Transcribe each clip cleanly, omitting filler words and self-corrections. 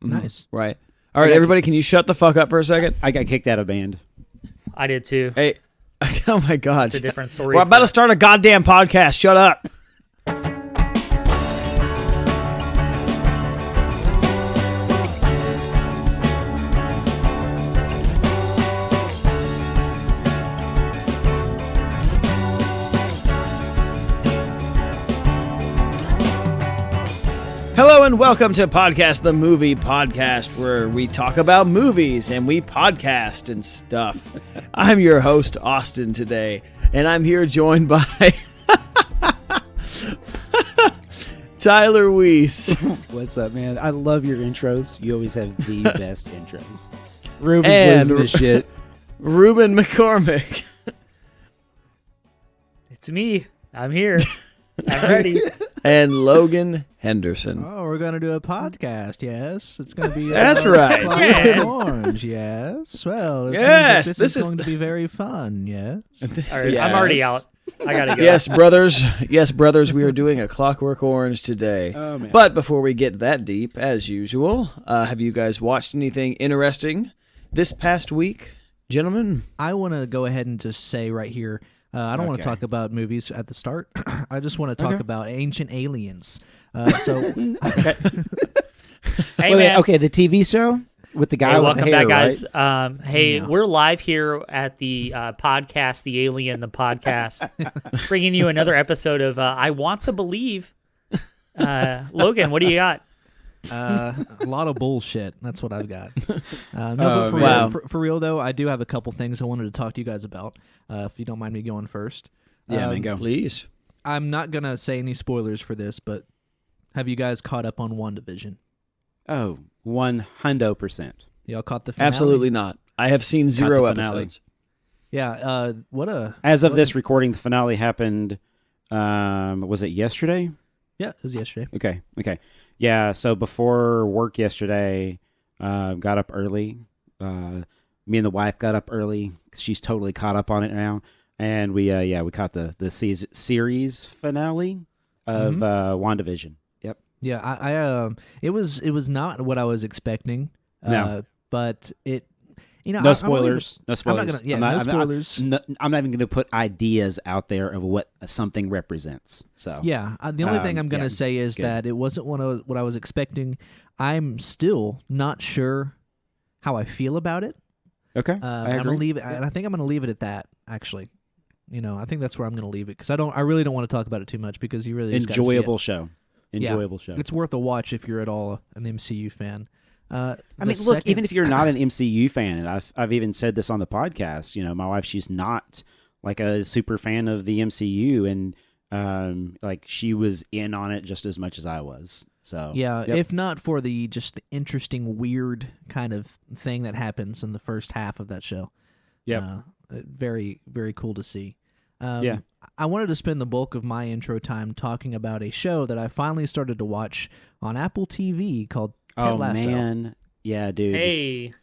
Nice. Right. All right, everybody, can you shut the fuck up for a second? I got kicked out of band. I did too. Hey, oh my God. It's a different story. We're about to start a goddamn podcast. Shut up. Hello and welcome to Podcast the Movie Podcast, where we talk about movies and we podcast and stuff. I'm your host, Austin, today, and I'm here joined by Tyler Weiss. What's up, man? I love your intros. You always have the best intros. Ruben's And losing his shit. Rubyen McCormick. It's me. I'm here. I'm ready. And Logan Henderson. Oh, we're going to do a podcast, yes. It's going to be That's right. Clockwork Yes. Orange, yes. Well, it Yes, seems like this this is is going to be very fun, yes. All right, I'm already out. I gotta go. Yes, brothers. Yes, brothers, we are doing A Clockwork Orange today. Oh, man. But before we get that deep, as usual, have you guys watched anything interesting this past week, gentlemen? I want to go ahead and just say right here, I don't want to Okay. talk about movies at the start. I just want to talk about Ancient Aliens. Hey, Wait, man. okay, the TV show with the guy Hey, with welcome the hair, back, guys. right? Hey, No. we're live here at the podcast, The Alien, the podcast, bringing you another episode of I Want to Believe. Logan, what do you got? A lot of bullshit. That's what I've got. No, Oh, but for, wow. real, for real, though, I do have a couple things I wanted to talk to you guys about, if you don't mind me going first. Yeah, man, go. Please. I'm not going to say any spoilers for this, but have you guys caught up on WandaVision? Oh, 100%. Y'all caught the finale? Absolutely not. I have seen zero the finale. episodes. Yeah, what a... As of what this a- recording, the finale happened, was it yesterday? Yeah, it was yesterday. Okay. Yeah, so before work yesterday, got up early. Me and the wife got up early 'cause she's totally caught up on it now. And we caught the series finale of WandaVision. Yep. Yeah, I it was not what I was expecting. No. But it, you know, No I- spoilers. No I'm spoilers. not gonna. Yeah, I'm not- no I'm not- spoilers. I'm not even going to put ideas out there of what something represents. So Yeah, the only thing I'm gonna yeah, say is good. that it wasn't what I was expecting. I'm still not sure how I feel about it. Okay, I'm I gonna agree. leave it, and I think I'm gonna leave it at that. Actually, you know, I think that's where I'm gonna leave it because I really don't want to talk about it too much because you really just gotta see it. Enjoyable show. Enjoyable show. It's worth a watch if you're at all an MCU fan. I mean, look, even if you're not an MCU fan, and I've even said this on the podcast, you know, my wife, she's not like a super fan of the MCU, and like she was in on it just as much as I was. So yeah, yep. if not for the interesting, weird kind of thing that happens in the first half of that show. Yep. Very, very cool to see. Yeah. I wanted to spend the bulk of my intro time talking about a show that I finally started to watch on Apple TV called Ted Oh Lasso. man, yeah, dude. Hey.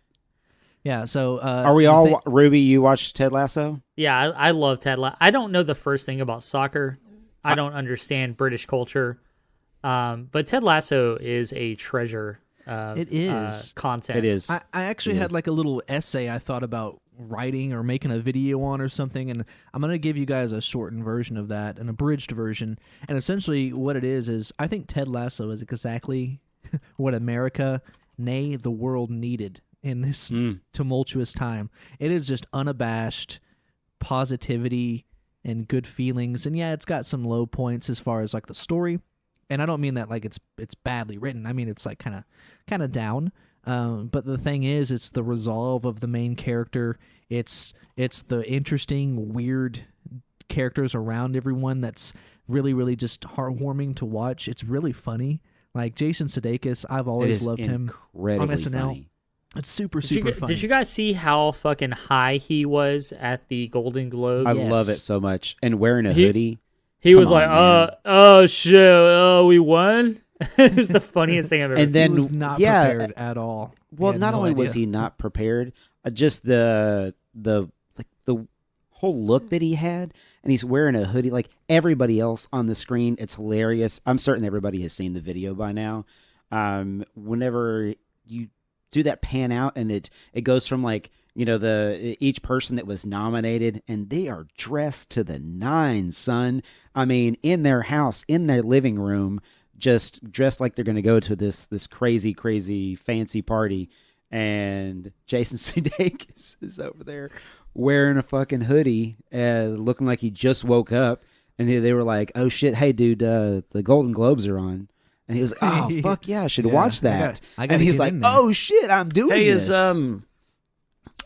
Yeah, so... Are we all, Ruby, you watched Ted Lasso? Yeah, I love Ted Lasso. I don't know the first thing about soccer. I don't understand British culture. But Ted Lasso is a treasure of It is. content. It is. I actually It had is. like a little essay I thought about writing or making a video on or something, and I'm going to give you guys a shortened version of that, an abridged version. And essentially what it is I think Ted Lasso is exactly what America, nay, the world needed in this tumultuous time. It is just unabashed positivity and good feelings. And yeah, it's got some low points as far as like the story. And I don't mean that like it's badly written. I mean it's like kind of down. But the thing is, it's the resolve of the main character. It's the interesting, weird characters around everyone that's really, really just heartwarming to watch. It's really funny. Like Jason Sudeikis, I've It always is loved him incredibly on SNL. funny. It's super Did you, funny. did you guys see how fucking high he was at the Golden Globes? I Yes. love it so much. And wearing a He- hoodie. He Come was on, like, man. oh shit, oh we won. It's the funniest thing I've ever And seen. He then- was not yeah, prepared at all. Well, He had not no only was idea. he not prepared, just the whole look that he had, and he's wearing a hoodie like everybody else on the screen. It's hilarious. I'm certain everybody has seen the video by now. Whenever you do that pan out, and it goes from like, each person that was nominated, and they are dressed to the nines, son. I mean, in their house, in their living room, just dressed like they're going to go to this crazy, crazy fancy party. And Jason Sudeikis is over there wearing a fucking hoodie, looking like he just woke up. And they were like, "Oh shit, hey dude, the Golden Globes are on." And he was like, "Oh fuck yeah, I should watch that." And he's like, "Oh shit, I'm doing this."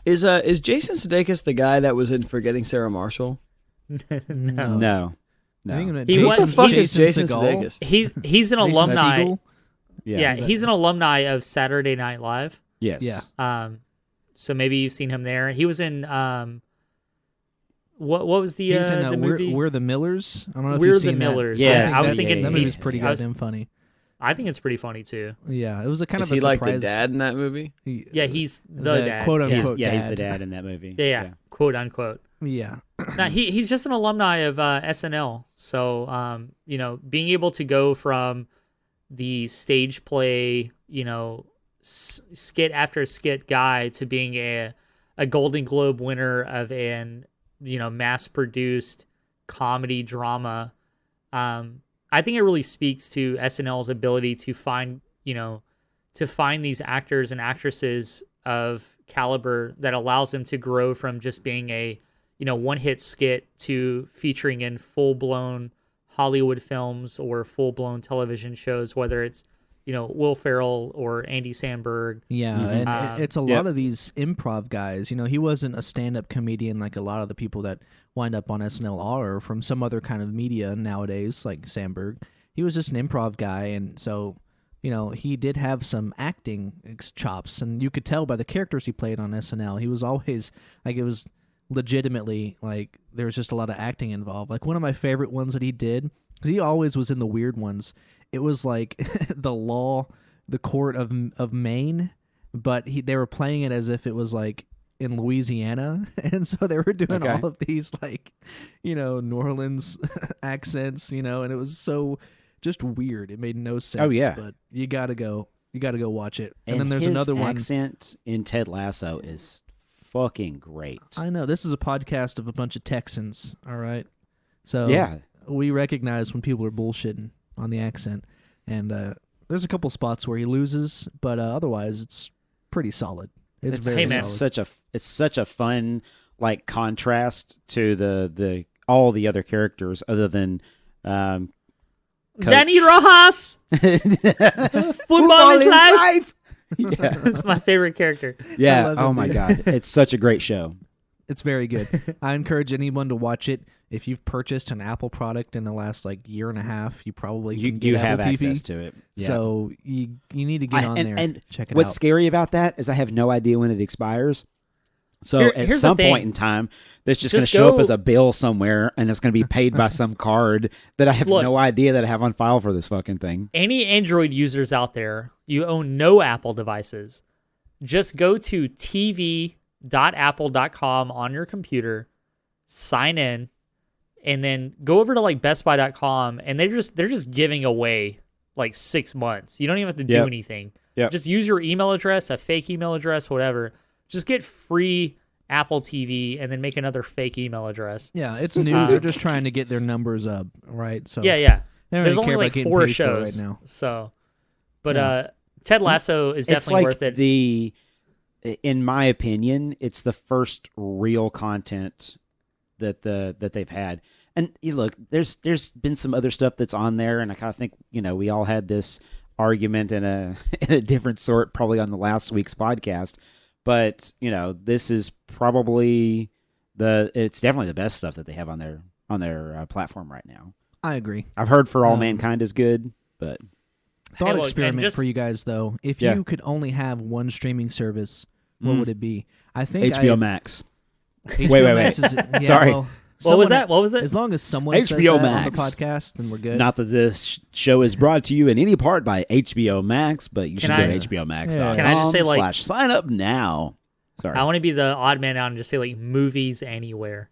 Is Jason Sudeikis the guy that was in Forgetting Sarah Marshall? No. He What the fuck is Jason Sudeikis? He's an alumni. Segel? Yeah, he's an alumni of Saturday Night Live. Yes. Yeah. So maybe you've seen him there. He was in what was the He's in the movie? We're the Millers. I don't know if We're you've the seen Millers. that. Yes. I was thinking that movie's pretty goddamn funny. I think it's pretty funny too. Yeah, it was a kind Is of a he like surprise. the dad in that movie? Yeah, he's the dad. quote Yeah. unquote. He's the dad. dad in that movie. Yeah, quote unquote. Yeah. Now, he's just an alumni of SNL. So, being able to go from the stage play, skit after skit guy to being a Golden Globe winner of an, mass-produced comedy drama, I think it really speaks to SNL's ability to find these actors and actresses of caliber that allows them to grow from just being a one-hit skit to featuring in full-blown Hollywood films or full-blown television shows, whether it's Will Ferrell or Andy Samberg. Yeah, and it's a lot of these improv guys. He wasn't a stand-up comedian like a lot of the people that wind up on SNL are from some other kind of media nowadays, like Samberg. He was just an improv guy, and so he did have some acting chops, and you could tell by the characters he played on SNL. He was always like, it was legitimately like there was just a lot of acting involved. Like one of my favorite ones that he did, because he always was in the weird ones. It was like the court of Maine, but they were playing it as if it was like in Louisiana, and so they were doing all of these like, New Orleans accents, and it was so just weird. It made no sense. Oh yeah, but you gotta go watch it. And then there's his another one. Accent in Ted Lasso is fucking great. I know this is a podcast of a bunch of Texans. All right, so yeah, we recognize when people are bullshitting on the accent, and there's a couple spots where he loses, but otherwise it's pretty solid. It's very solid. It's such a fun like contrast to the all the other characters other than Coach. Danny Rojas. Football is life. Yeah, that's my favorite character. Yeah. Oh my god, it's such a great show. It's very good. I encourage anyone to watch it. If you've purchased an Apple product in the last year and a half, you probably can get have Apple TV. access to it. Yeah. So you need to get on there and check it out. What's scary about that is I have no idea when it expires. So at some point in time, that's just going to show up as a bill somewhere, and it's going to be paid by some card that I have no idea that I have on file for this fucking thing. Any Android users out there, you own no Apple devices, just go to tv.apple.com on your computer, sign in, and then go over to like bestbuy.com, and they're just giving away like 6 months. You don't even have to do anything. Yep. Just use your email address, a fake email address, whatever. Just get free Apple TV and then make another fake email address. Yeah, it's new. They're just trying to get their numbers up, right? So yeah. There's only like 4 shows right now. So, but Ted Lasso is definitely worth it. In my opinion, it's the first real content that they've had. And look, there's been some other stuff that's on there, and I kind of think we all had this argument in a different sort probably on the last week's podcast. But this is probably it's definitely the best stuff that they have on their platform right now. I agree. I've heard For All Mankind is good, but thought experiment for you guys though. If you could only have one streaming service, what would it be? I think HBO Max. HBO Max is, sorry. Well, what was that? What was it? As long as someone says HBO that Max. on the podcast, then we're good. Not that this show is brought to you in any part by HBO Max, but you should go to HBOMax.com. Can I just say /sign up now? Sorry. I want to be the odd man out and just say like movies anywhere.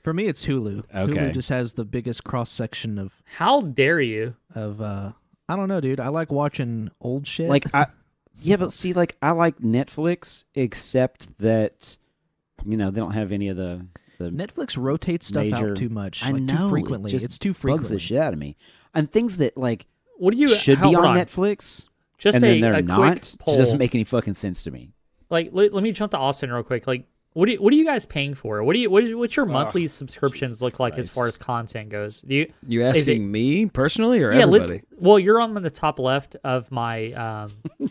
For me, it's Hulu. Okay. Hulu just has the biggest cross section of. How dare you? I don't know, dude. I like watching old shit. Like Yeah, but see, like, I like Netflix, except that, they don't have any of the Netflix rotates stuff major, out too much. I like, know. Too frequently. It's too frequently. bugs the shit out of me. And things that, like, What do you should be hold on Netflix, Just and a, then they're a not, quick just poll. doesn't make any fucking sense to me. Like, let me jump to Austin real quick. Like, what are you guys paying for? What's your monthly subscriptions look like as far as content goes? You asking me personally or yeah, everybody? well, you're on the top left of my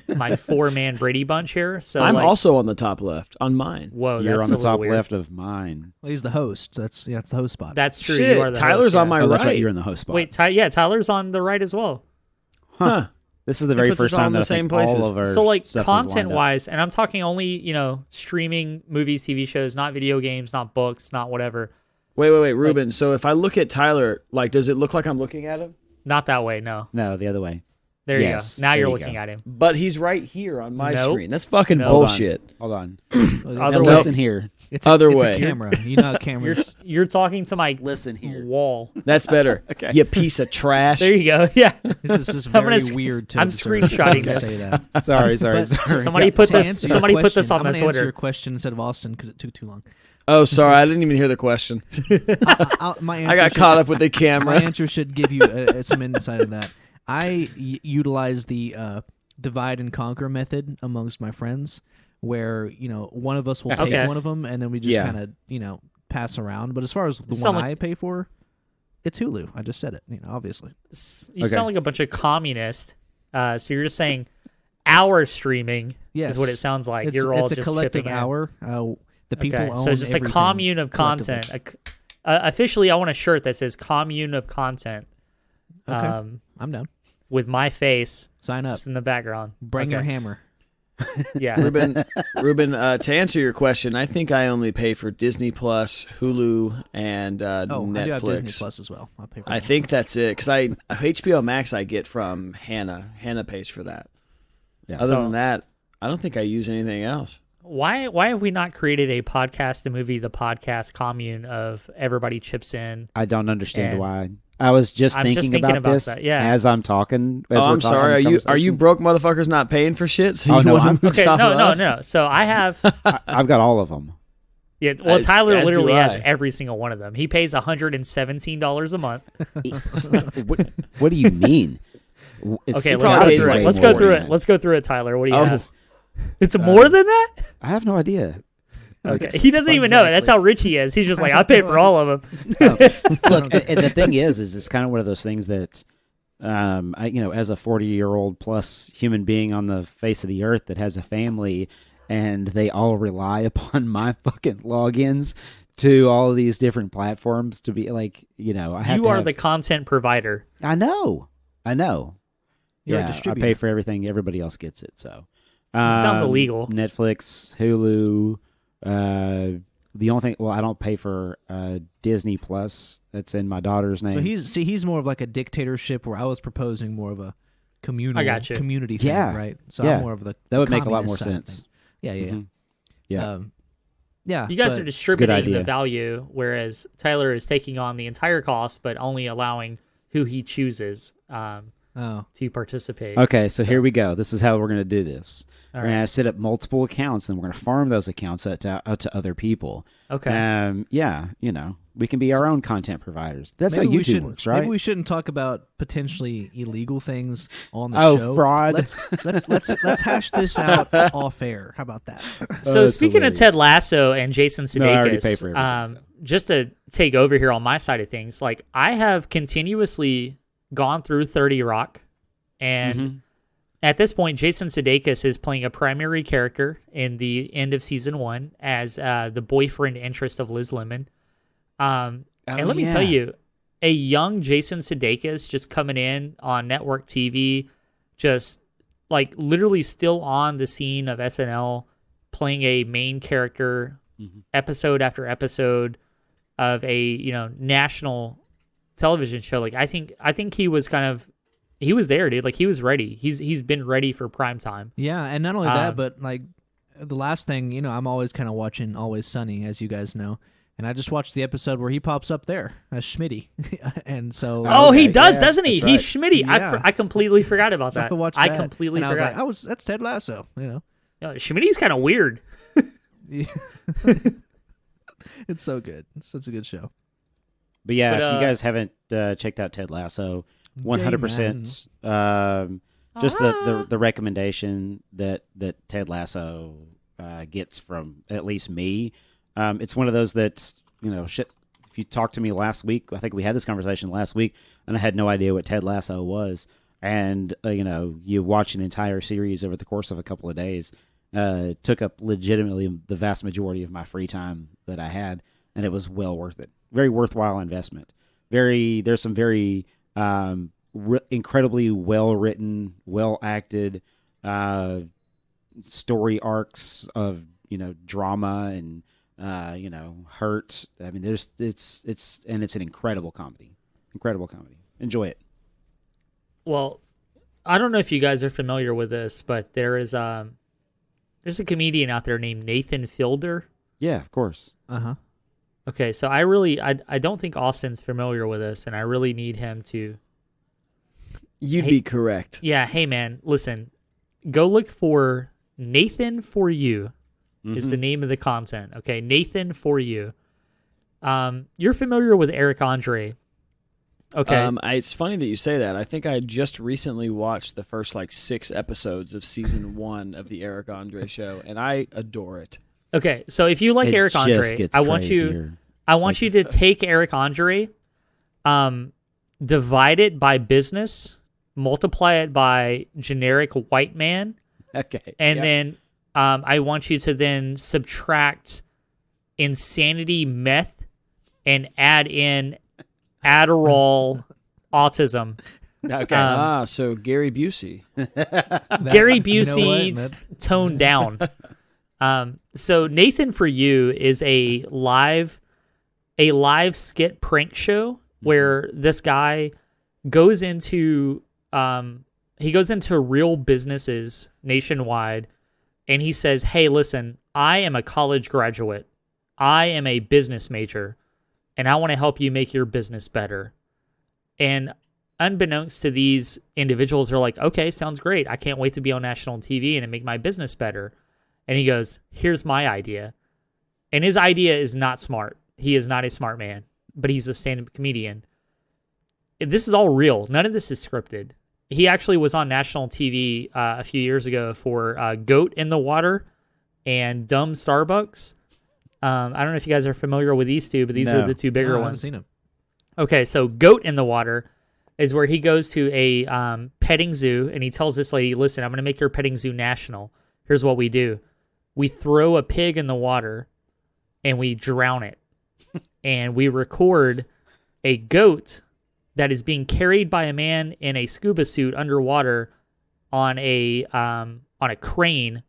my 4-man Brady Bunch here. So I'm like, also on the top left on mine. whoa, You're that's on a the little top weird. left of mine. Well, he's the host. It's the host spot. That's true. Shit, You are the Tyler's host, on yeah. my Oh, that's right. right. You're in the host spot. Wait, Tyler's on the right as well. Huh. This is the very puts us first all time in that the I think same places. all of our So like stuff is lined up. content wise, and I'm talking only streaming movies, TV shows, not video games, not books, not whatever. Wait, Ruben. So if I look at Tyler, like, does it look like I'm looking at him? Not that way. No. No, the other way. There Yes, you go. Now there you're you looking go. at him. But he's right here on my Nope. screen. That's fucking Nope. bullshit. Hold on. Other Other And way. listen here. It's Other it's way. a camera. You know how cameras. You're talking to my Listen here. wall. That's better. Okay. You piece of trash. There you go. Yeah. This is just I'm gonna very sc- weird to I'm observe, screenshotting to this. say that. Sorry. But Somebody put to this. answer your Somebody put this question, on I'm the gonna answer Twitter. your question instead of Austin because it took too long. Oh, sorry. I didn't even hear the question. My I answer got should- caught up with the My camera. answer should give you some insight of that. I utilize the divide and conquer method amongst my friends, where one of us will take Okay. one of them, and then we just Yeah. kind of pass around. But as far as the Sound one like- I pay for, it's Hulu. I just said it. Obviously. You Okay. sound like a bunch of communists. So you're just saying our streaming Yes, is what it sounds like. It's, You're all it's a just collective chipping in. hour. The people Okay, own so just a everything commune of collectively. content. Officially, I want a shirt that says "commune of content." Okay. I'm down. With my face Sign up. just in the background. Bring your Okay. hammer. Yeah. Ruben, to answer your question, I think I only pay for Disney Plus, Hulu, and Oh, Netflix. I do have Disney Plus as well. I'll pay for I that. think that's it because HBO Max I get from Hannah. Hannah pays for that. Yeah. Other So- than that, I don't think I use anything else. Why have we not created a podcast, a movie, the podcast commune of everybody chips in? I don't understand And why. I was just I'm just thinking thinking about about this that, yeah. as I'm talking. As Oh, we're I'm talking sorry. this Are you conversation. broke motherfuckers not paying for shit? So Oh, you no, want to I'm- mooch Okay, off no, of no, us? no. So I have, I've got all of them. yeah. Well, Tyler as do literally has I. every single one of them. He pays $117 a month. What do you mean? It's Okay, probably pays like let's more go through than it. that. Let's go through it, Tyler. What do you Oh. have? It's more than that. I have no idea. Okay, he doesn't even know it. That's how rich he is. He's just like, I pay for all of them. Look, and the thing is it's kind of one of those things that, as a 40-year-old plus human being on the face of the earth that has a family, and they all rely upon my fucking logins to all of these different platforms to be like, I have You to are have, the content provider. I know. You're a I distributor. pay for everything. Everybody else gets it. So sounds illegal. Netflix, Hulu. The only thing, I don't pay for Disney Plus. That's in my daughter's name. So he's more of like a dictatorship, where I was proposing more of a communal I got you. community thing, Yeah. right? So Yeah. I'm more of the That would make a lot more communist side of sense. things. Yeah. Mhm. Yeah. Yeah. You guys but are distributing the idea. value, whereas Tyler is taking on the entire cost, but only allowing who he chooses to participate. Okay, so here we go. This is how we're going to do this. All We're going to set up multiple accounts, and we're going to farm those accounts out to other people. Okay. We can be our own content providers. That's maybe how we YouTube shouldn't- works, right? Maybe we shouldn't talk about potentially illegal things on the Oh, show. fraud. Let's hash this out off air. How about that? So that's speaking of hilarious. Ted Lasso and Jason Sudeikis, No, I already pay for everything, just to take over here on my side of things, like I have continuously gone through 30 Rock, and at this point, Jason Sudeikis is playing a primary character in the end of season 1 as the boyfriend interest of Liz Lemon. And let me tell you, a young Jason Sudeikis just coming in on network TV, just like literally still on the scene of SNL, playing a main character episode after episode of a national television show. Like I think he was he was there, dude. Like he was ready. He's been ready for prime time. Yeah, and not only that, but like the last thing, I'm always kind of watching Always Sunny, as you guys know. And I just watched the episode where he pops up there as Schmitty, and so he does, yeah, doesn't he? that's He's Schmitty. Yeah. I completely forgot about So that. I watched I that, completely and I was forgot. like, that's Ted Lasso, Schmitty's kind of weird. It's so good. It's such a good show. But yeah, But, if you guys haven't checked out Ted Lasso, 100%. Just the recommendation that Ted Lasso gets from at least me. It's one of those that's, shit. If you talked to me last week, I think we had this conversation last week, and I had no idea what Ted Lasso was. And, you watch an entire series over the course of a couple of days. Took up legitimately the vast majority of my free time that I had, and it was well worth it. Very worthwhile investment. There's some very incredibly well written, well acted story arcs of drama and hurt. I mean, it's an incredible comedy. Enjoy it. Well, I don't know if you guys are familiar with this, but there's a comedian out there named Nathan Fielder. Yeah, of course. Okay, so I don't think Austin's familiar with this, and I really need him to. You'd be correct. Yeah, hey man, listen, go look for Nathan For You is the name of the content. Okay, Nathan For You. You're familiar with Eric Andre. Okay. It's funny that you say that. I think I just recently watched the first 6 episodes of season 1 of the Eric Andre show, and I adore it. Okay, so if you like It Eric just Andre, gets I want crazier. you to take Eric Andre, divide it by business, multiply it by generic white man, Okay. and then I want you to then subtract insanity meth and add in Adderall autism. Okay. So Gary Busey. Gary Busey man? toned down. So Nathan For You is a live skit prank show where this guy goes into real businesses nationwide, and he says, "Hey, listen, I am a college graduate. I am a business major, and I want to help you make your business better." And unbeknownst to these individuals, they're like, "Okay, sounds great. I can't wait to be on national TV and to make my business better." And he goes, "Here's my idea." And his idea is not smart. He is not a smart man, but he's a stand-up comedian. This is all real. None of this is scripted. He actually was on national TV a few years ago for Goat in the Water and Dumb Starbucks. I don't know if you guys are familiar with these two, but these are the two bigger I haven't ones. seen him. Okay, so Goat in the Water is where he goes to a petting zoo, and he tells this lady, "Listen, I'm going to make your petting zoo national. Here's what we do. We throw a pig in the water, and we drown it. And we record a goat that is being carried by a man in a scuba suit underwater on a crane,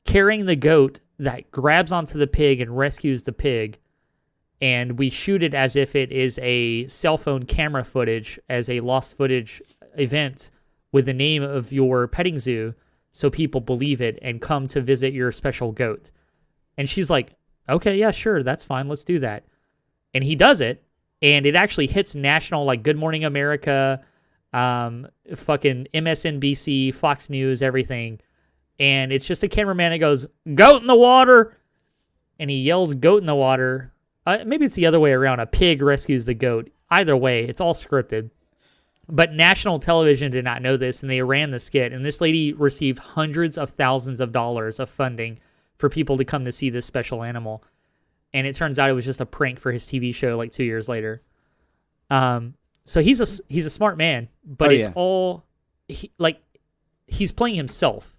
carrying the goat that grabs onto the pig and rescues the pig. And we shoot it as if it is a cell phone camera footage as a lost footage event with the name of your petting zoo, so people believe it and come to visit your special goat." And she's like, "Okay, yeah, sure, that's fine. Let's do that." And he does it, and it actually hits national, like Good Morning America, fucking MSNBC, Fox News, everything. And it's just a cameraman that goes, "Goat in the water!" And he yells, "Goat in the water." Maybe it's the other way around. A pig rescues the goat. Either way, it's all scripted. But national television did not know this, and they ran the skit. And this lady received hundreds of thousands of dollars of funding for people to come to see this special animal. And it turns out it was just a prank for his TV show 2 years later. So he's a smart man, but all he's playing himself,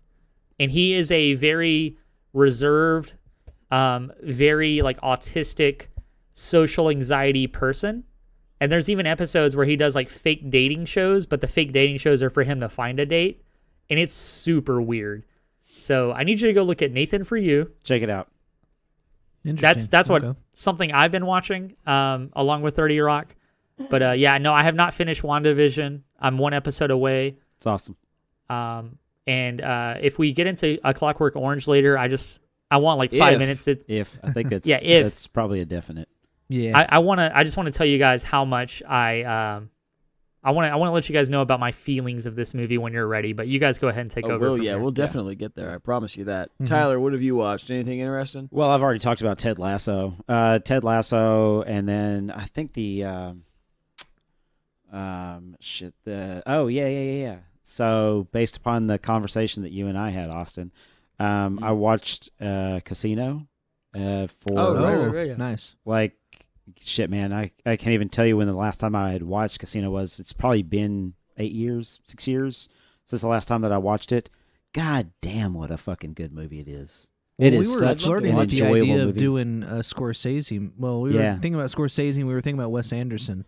and he is a very reserved, very autistic, social anxiety person. And there's even episodes where he does fake dating shows, but the fake dating shows are for him to find a date, and it's super weird. So I need you to go look at Nathan For You. Check it out. That's what something I've been watching, along with 30 Rock. But I have not finished WandaVision. I'm one episode away. It's awesome. And if we get into A Clockwork Orange later, I want like 5 If. minutes to. If I think it's Yeah, if. that's probably a definite. Yeah. I just want to tell you guys how much I want to let you guys know about my feelings of this movie when you're ready. But you guys go ahead and take over. Well, from yeah, here. we'll definitely get there. I promise you that. Mm-hmm. Tyler, what have you watched? Anything interesting? Well, I've already talked about Ted Lasso. Ted Lasso, and then I think the yeah. So based upon the conversation that you and I had, Austin, I watched Casino. For right, yeah. Nice. like shit, man. I can't even tell you when the last time I had watched Casino was. It's probably been 6 years since the last time that I watched it. God damn, what a fucking good movie it is. Well, It we is were such flirting an with the enjoyable idea of movie. doing Scorsese. Well, we were Yeah. thinking about Scorsese. And we were thinking about Wes Anderson.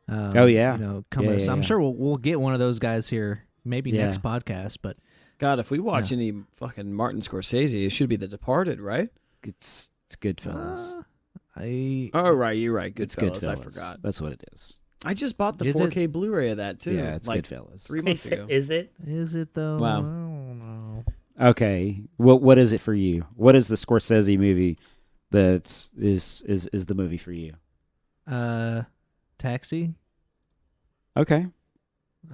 Oh, yeah. Coming. Yeah, So I'm yeah. sure we'll get one of those guys here, maybe Yeah. next podcast. But God, if we watch any fucking Martin Scorsese, it should be The Departed, right? It's Goodfellas. Oh, right, you're right. It's Goodfellas. Goodfellas. I forgot. That's what it is. I just bought the Is 4K Blu-ray of that too. Yeah, it's like Goodfellas. 3 months ago. Is it? Is it though? Wow. I don't know. Okay, what is it for you? What is the Scorsese movie that is the movie for you? Taxi. Okay.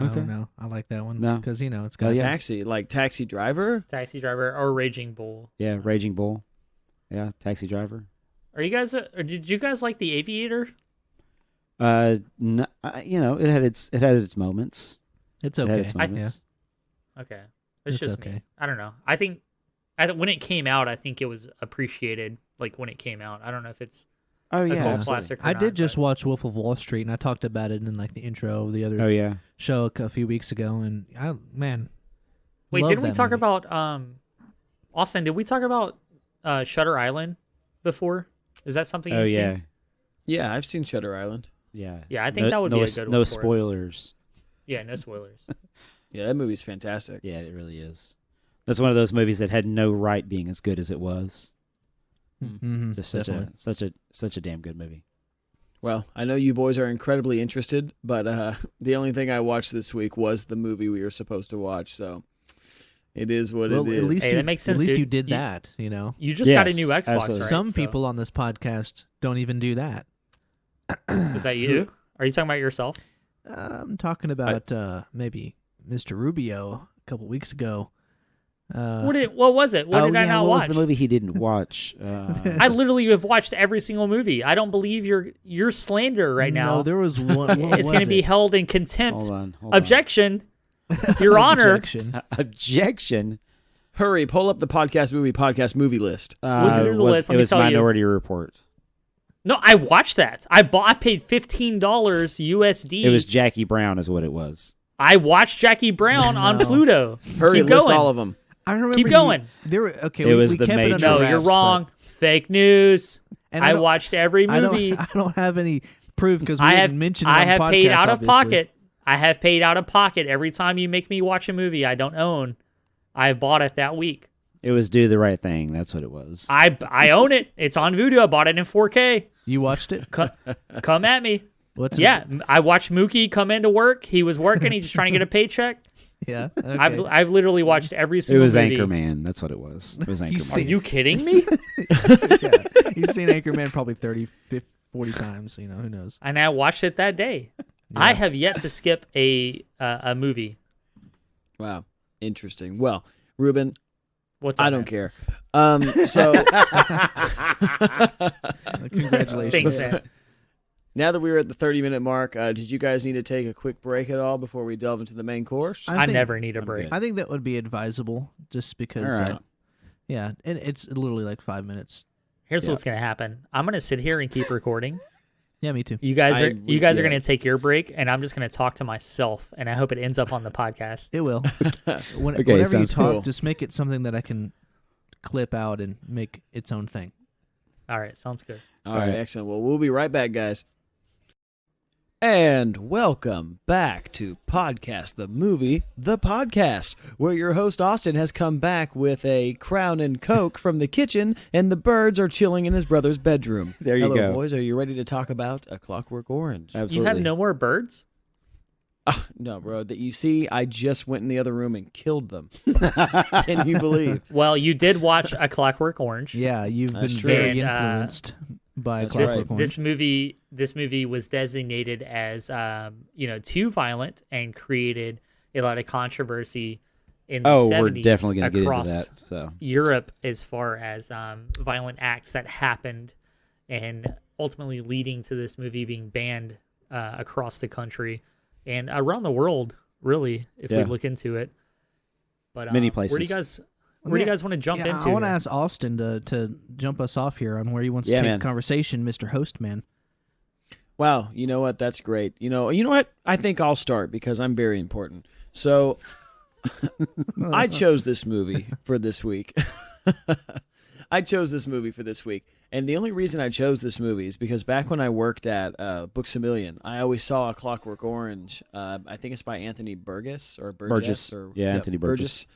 I Okay. don't know. I like that one. No. because it's Oh, got. yeah. Taxi, like Taxi Driver. Taxi Driver or Raging Bull? Yeah, Raging Bull. Yeah, Taxi Driver. Are you guys? Or did you guys like The Aviator? No, it had its moments. It's It had okay. its Yeah. moments. Okay, it's just okay. me. I don't know. I think when it came out, I think it was appreciated. Like when it came out, I don't know if it's Oh a yeah, cult absolutely. classic. Or I not, did just but- watch Wolf of Wall Street, and I talked about it in like the intro of the other Oh yeah. show a few weeks ago. And Wait, love didn't we that talk movie. about Austin? Did we talk about Shutter Island before? Is that something? Oh you've yeah. Seen? Yeah, I've seen Shutter Island. Yeah. Yeah, I think that would be a good one No for us. spoilers. Yeah, no spoilers. Yeah, that movie's fantastic. Yeah, it really is. That's one of those movies that had no right being as good as it was. Mhm, Just definitely. such a damn good movie. Well, I know you boys are incredibly interested, but the only thing I watched this week was the movie we were supposed to watch. So it is what Well, it is. at least Hey, you, that makes sense, At least dude. you did You- that. You just got a Yes, new Xbox, absolutely. right? Some So- people on this podcast don't even do that. Is that you? Are you talking about yourself? I'm talking about maybe Mr. Rubio a couple weeks ago. What was it? What did I not what watch? was the movie he didn't watch? I literally have watched every single movie. I don't believe your slander right now. No, there was one. What It's was going to be it? held in contempt. Hold on. Objection, Your Honor. Objection. Objection. Hurry, pull up the podcast movie list. Look through the list, let It me was tell you. Minority Report. No, I watched that. I paid $15 USD. It was Jackie Brown, is what it was. I watched Jackie Brown on No. Pluto. Hurry, Keep list going. all of them. I remember. Keep going. There were okay. It we, was we the kept it major- under No, wraps, you're wrong. Fake news. and I don't- watched every I movie. I don't have any proof because we I have didn't mention it on I the have paid podcast, out of obviously. pocket. I have paid out of pocket every time you make me watch a movie I don't own. I bought it that week. It was Do the Right Thing. That's what it was. I own it. It's on Vudu. I bought it in 4K. You watched it? Come at me. What's Yeah, I watched Mookie come into work. He was working. He's just trying to get a paycheck. Yeah. Okay. I've literally watched every It single was movie. Anchorman. That's what it was. It was He's Anchorman. Are seen- you kidding me? Yeah. He's seen Anchorman probably 30, 50, 40 times. Who knows? And I watched it that day. I have yet to skip a movie. Wow, interesting. Well, Ruben, What's up, I don't man? care. So Congratulations. Thanks, man. now that we were at the 30-minute mark, did you guys need to take a quick break at all before we delve into the main course? I think- never need a I'm break. good. I think that would be advisable just because, All right. yeah, and it's literally like 5 minutes. Here's Yeah. what's gonna happen. I'm gonna sit here and keep recording. Yeah, me too. You guys are yeah. are gonna take your break, and I'm just gonna talk to myself, and I hope it ends up on the podcast. It will. Whenever you sounds talk, cool. just make it something that I can clip out and make its own thing. All right, sounds good. All right, right. excellent. Well, we'll be right back, guys. And welcome back to Podcast the Movie, the podcast, where your host Austin has come back with a Crown and Coke from the kitchen, and the birds are chilling in his brother's bedroom. There you Hello, go. boys. Are you ready to talk about A Clockwork Orange? Absolutely. You have no more birds? No, bro. That you see, I just went in the other room and killed them. Can you believe? Well, you did watch A Clockwork Orange. Yeah, you've been That's true. very And, influenced by that's Clockwork right. Orange. This movie was designated as too violent and created a lot of controversy in the 70s we're definitely going to get into across that. So Europe as far as violent acts that happened, and ultimately leading to this movie being banned across the country and around the world, really, if we look into it. But many places. Where do you guys want to jump into? I want to here? ask Austin to jump us off here on where he wants to take the conversation, Mr. Hostman. Wow, you know what? That's great. You know what? I think I'll start because I'm very important. So I chose this movie for this week. And the only reason I chose this movie is because back when I worked at Books A Million, I always saw A Clockwork Orange. I think it's by Anthony Burgess or Burgess. Anthony Burgess.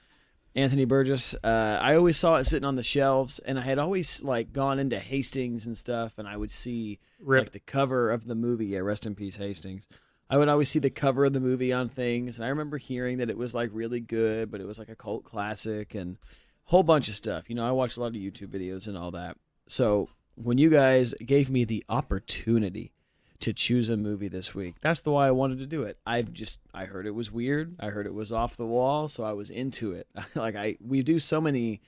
Anthony Burgess. I always saw it sitting on the shelves, and I had always gone into Hastings and stuff, and I would see the cover of the movie. Yeah, rest in peace, Hastings. I would always see the cover of the movie on things, and I remember hearing that it was really good, but it was a cult classic and a whole bunch of stuff. I watched a lot of YouTube videos and all that. So when you guys gave me the opportunity to choose a movie this week, that's the why I wanted to do it. I heard it was weird. I heard it was off the wall, so I was into it. We do so many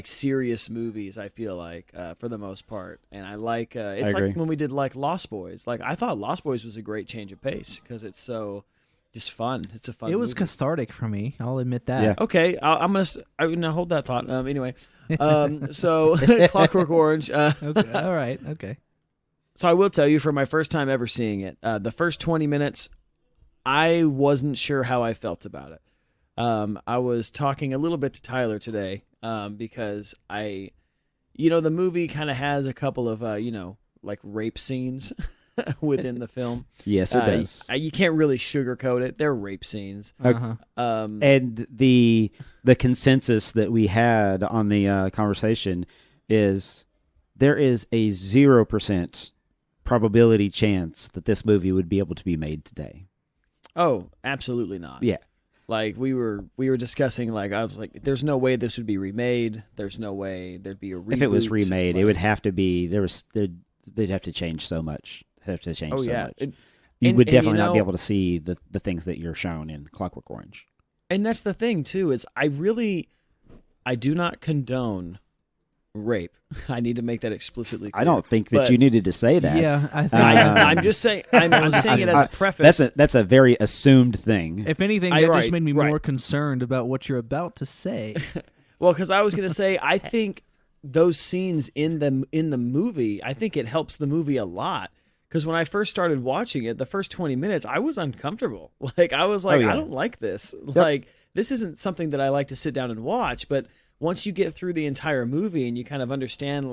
serious movies, I feel for the most part, and I like it's like when we did Lost Boys. I thought Lost Boys was a great change of pace because it's so just fun. It's a fun. It was movie. cathartic for me. I'll admit that. Yeah. Okay, I'm gonna hold that thought. Anyway, so Clockwork Orange. Okay. All right. Okay. So I will tell you, for my first time ever seeing it, the first 20 minutes, I wasn't sure how I felt about it. I was talking a little bit to Tyler today because the movie kind of has a couple of rape scenes within the film. Yes, it does. You can't really sugarcoat it. They're rape scenes. Uh-huh. And the consensus that we had on the conversation is there is a 0% probability chance that this movie would be able to be made today. Oh, absolutely not. Yeah. We were discussing, I was like, there's no way this would be remade. There's no way there'd be a reboot. If it was remade, it would have to be, they'd have to change so much. Much. You would definitely not be able to see the things that you're shown in Clockwork Orange. And that's the thing too, is I do not condone rape. I need to make that explicitly clear. I don't think that you needed to say that. Yeah, I think I'm just saying. I'm saying it as a preface. That's a very assumed thing. if anything, that just made me more concerned about what you're about to say. Well, because I was going to say, I think those scenes in the movie, I think it helps the movie a lot. Because when I first started watching it, the first 20 minutes, I was uncomfortable. I was like, I don't like this. Yep. This isn't something that I like to sit down and watch. But once you get through the entire movie and you kind of understand,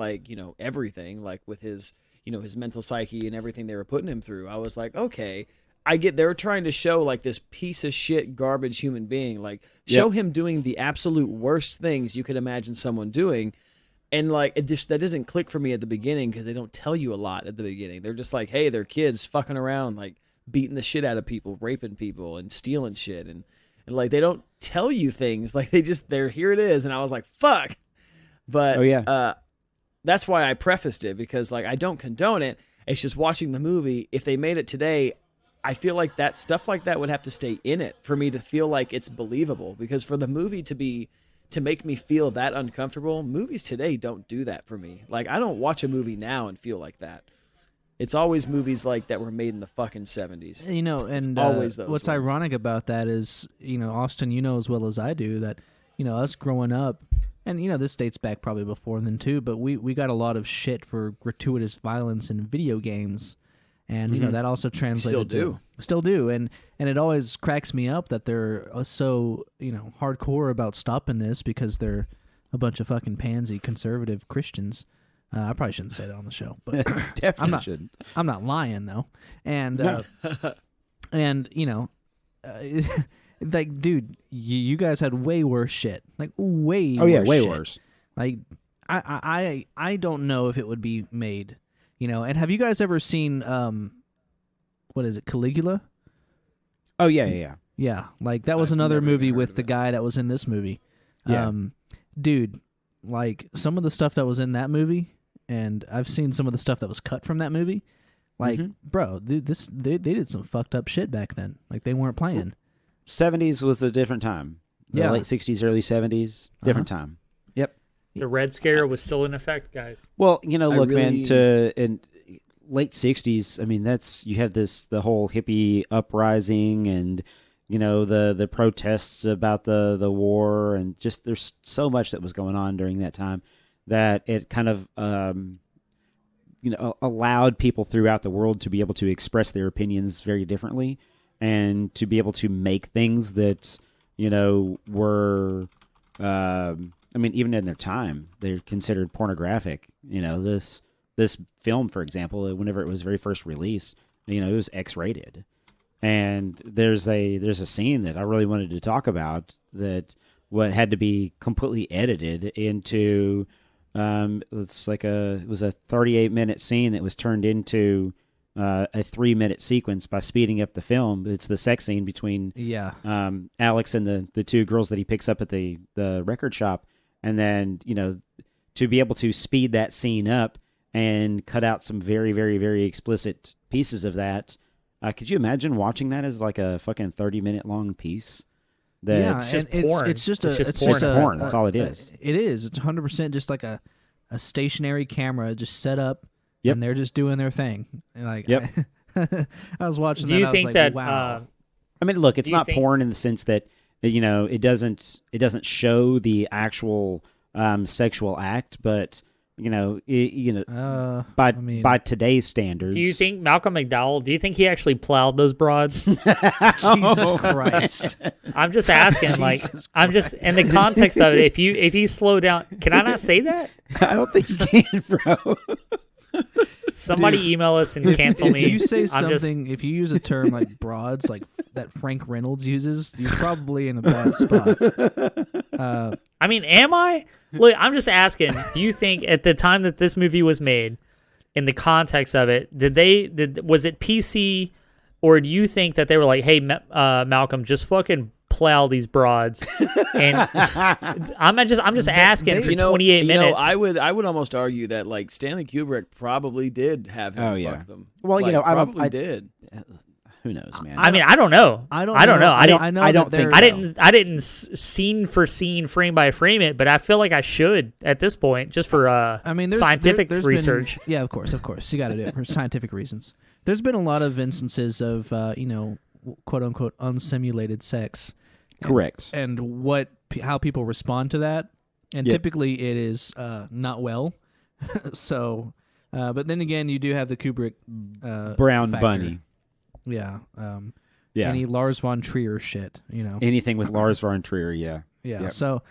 everything, with his, his mental psyche and everything they were putting him through, I was like, okay, I get they were trying to show this piece of shit garbage human being, show him doing the absolute worst things you could imagine someone doing. And that doesn't click for me at the beginning because they don't tell you a lot at the beginning. They're just hey, they're kids fucking around, beating the shit out of people, raping people, and stealing shit, and they don't tell you things. They're here it is, and I was like, fuck. But that's why I prefaced it, because I don't condone it. It's just watching the movie. If they made it today, I feel like that stuff like that would have to stay in it for me to feel like it's believable. Because for the movie to make me feel that uncomfortable, movies today don't do that for me. I don't watch a movie now and feel like that. It's always movies that were made in the fucking 70s. And always those what's ones. ironic about that is, Austin, as well as I do that, us growing up, and this dates back probably before then too, but we got a lot of shit for gratuitous violence in video games. And that also translated still do, and it always cracks me up that they're so hardcore about stopping this because they're a bunch of fucking pansy conservative Christians. I probably shouldn't say that on the show, but definitely shouldn't. I'm not lying though, and dude, you guys had way worse shit, way. Oh yeah, worse way shit. worse. I don't know if it would be made. And have you guys ever seen what is it, Caligula? Oh yeah. Yeah, like that was I've another never movie even heard with of the it. guy that was in this movie. Yeah. Dude, like some of the stuff that was in that movie, and I've seen some of the stuff that was cut from that movie. Like, bro, dude, they did some fucked up shit back then. Like they weren't playing. 70s was a different time. The Yeah. late 60s, early 70s, different time. Yep. The Red Scare was still in effect, guys. Well, look, really- man, in late 60s, I mean, you have the whole hippie uprising and, the protests about the war, and just there's so much that was going on during that time that it kind of, allowed people throughout the world to be able to express their opinions very differently and to be able to make things that, were, I mean, even in their time, they're considered pornographic. This film, for example, whenever it was very first released, it was X-rated. And there's a scene that I really wanted to talk about that what had to be completely edited into. It was a 38-minute scene that was turned into a 3-minute sequence by speeding up the film. It's the sex scene between Alex and the two girls that he picks up at the record shop. And then, to be able to speed that scene up and cut out some very, very, very explicit pieces of that. Could you imagine watching that as like a fucking 30-minute long piece? It's just porn. It's just porn. That's all it is. It is. It's 100% just like a stationary camera just set up, Yep. and they're just doing their thing. And like, Yep. I was watching. Do that, you and I was think like, that? Wow. I mean, look, it's Do you not think- porn in the sense that it doesn't show the actual sexual act, but by today's standards. Do you think Malcolm McDowell? Do you think he actually plowed those broads? Jesus Christ! I'm just asking. Like, I'm just in the context of it. If you slow down, can I not say that? I don't think you can, bro. Somebody email us and cancel if me. you say I'm just- something, if you use a term like broads, like that Frank Reynolds uses, you're probably in a bad spot. I mean, am I? Look, I'm just asking. Do you think at the time that this movie was made, in the context of it, was it PC, or do you think that they were like, "Hey, Malcolm, just fucking plow these broads"? And I'm just asking for 28 minutes. I would almost argue that like Stanley Kubrick probably did have him fuck them. Well, Like, I did. Who knows, man? I mean, I don't know. I don't know. I don't think I didn't scene for scene, frame by frame it, but I feel like I should at this point, just for there's scientific there's research. Been, yeah, of course, you got to do it for scientific reasons. There's been a lot of instances of quote unquote unsimulated sex. Correct. And how people respond to that, and typically it is not well. So, but then again, you do have the Kubrick Brown factor. bunny. Yeah. Yeah. Any Lars von Trier shit, Anything with Lars von Trier, yeah. Yeah. Yep. So,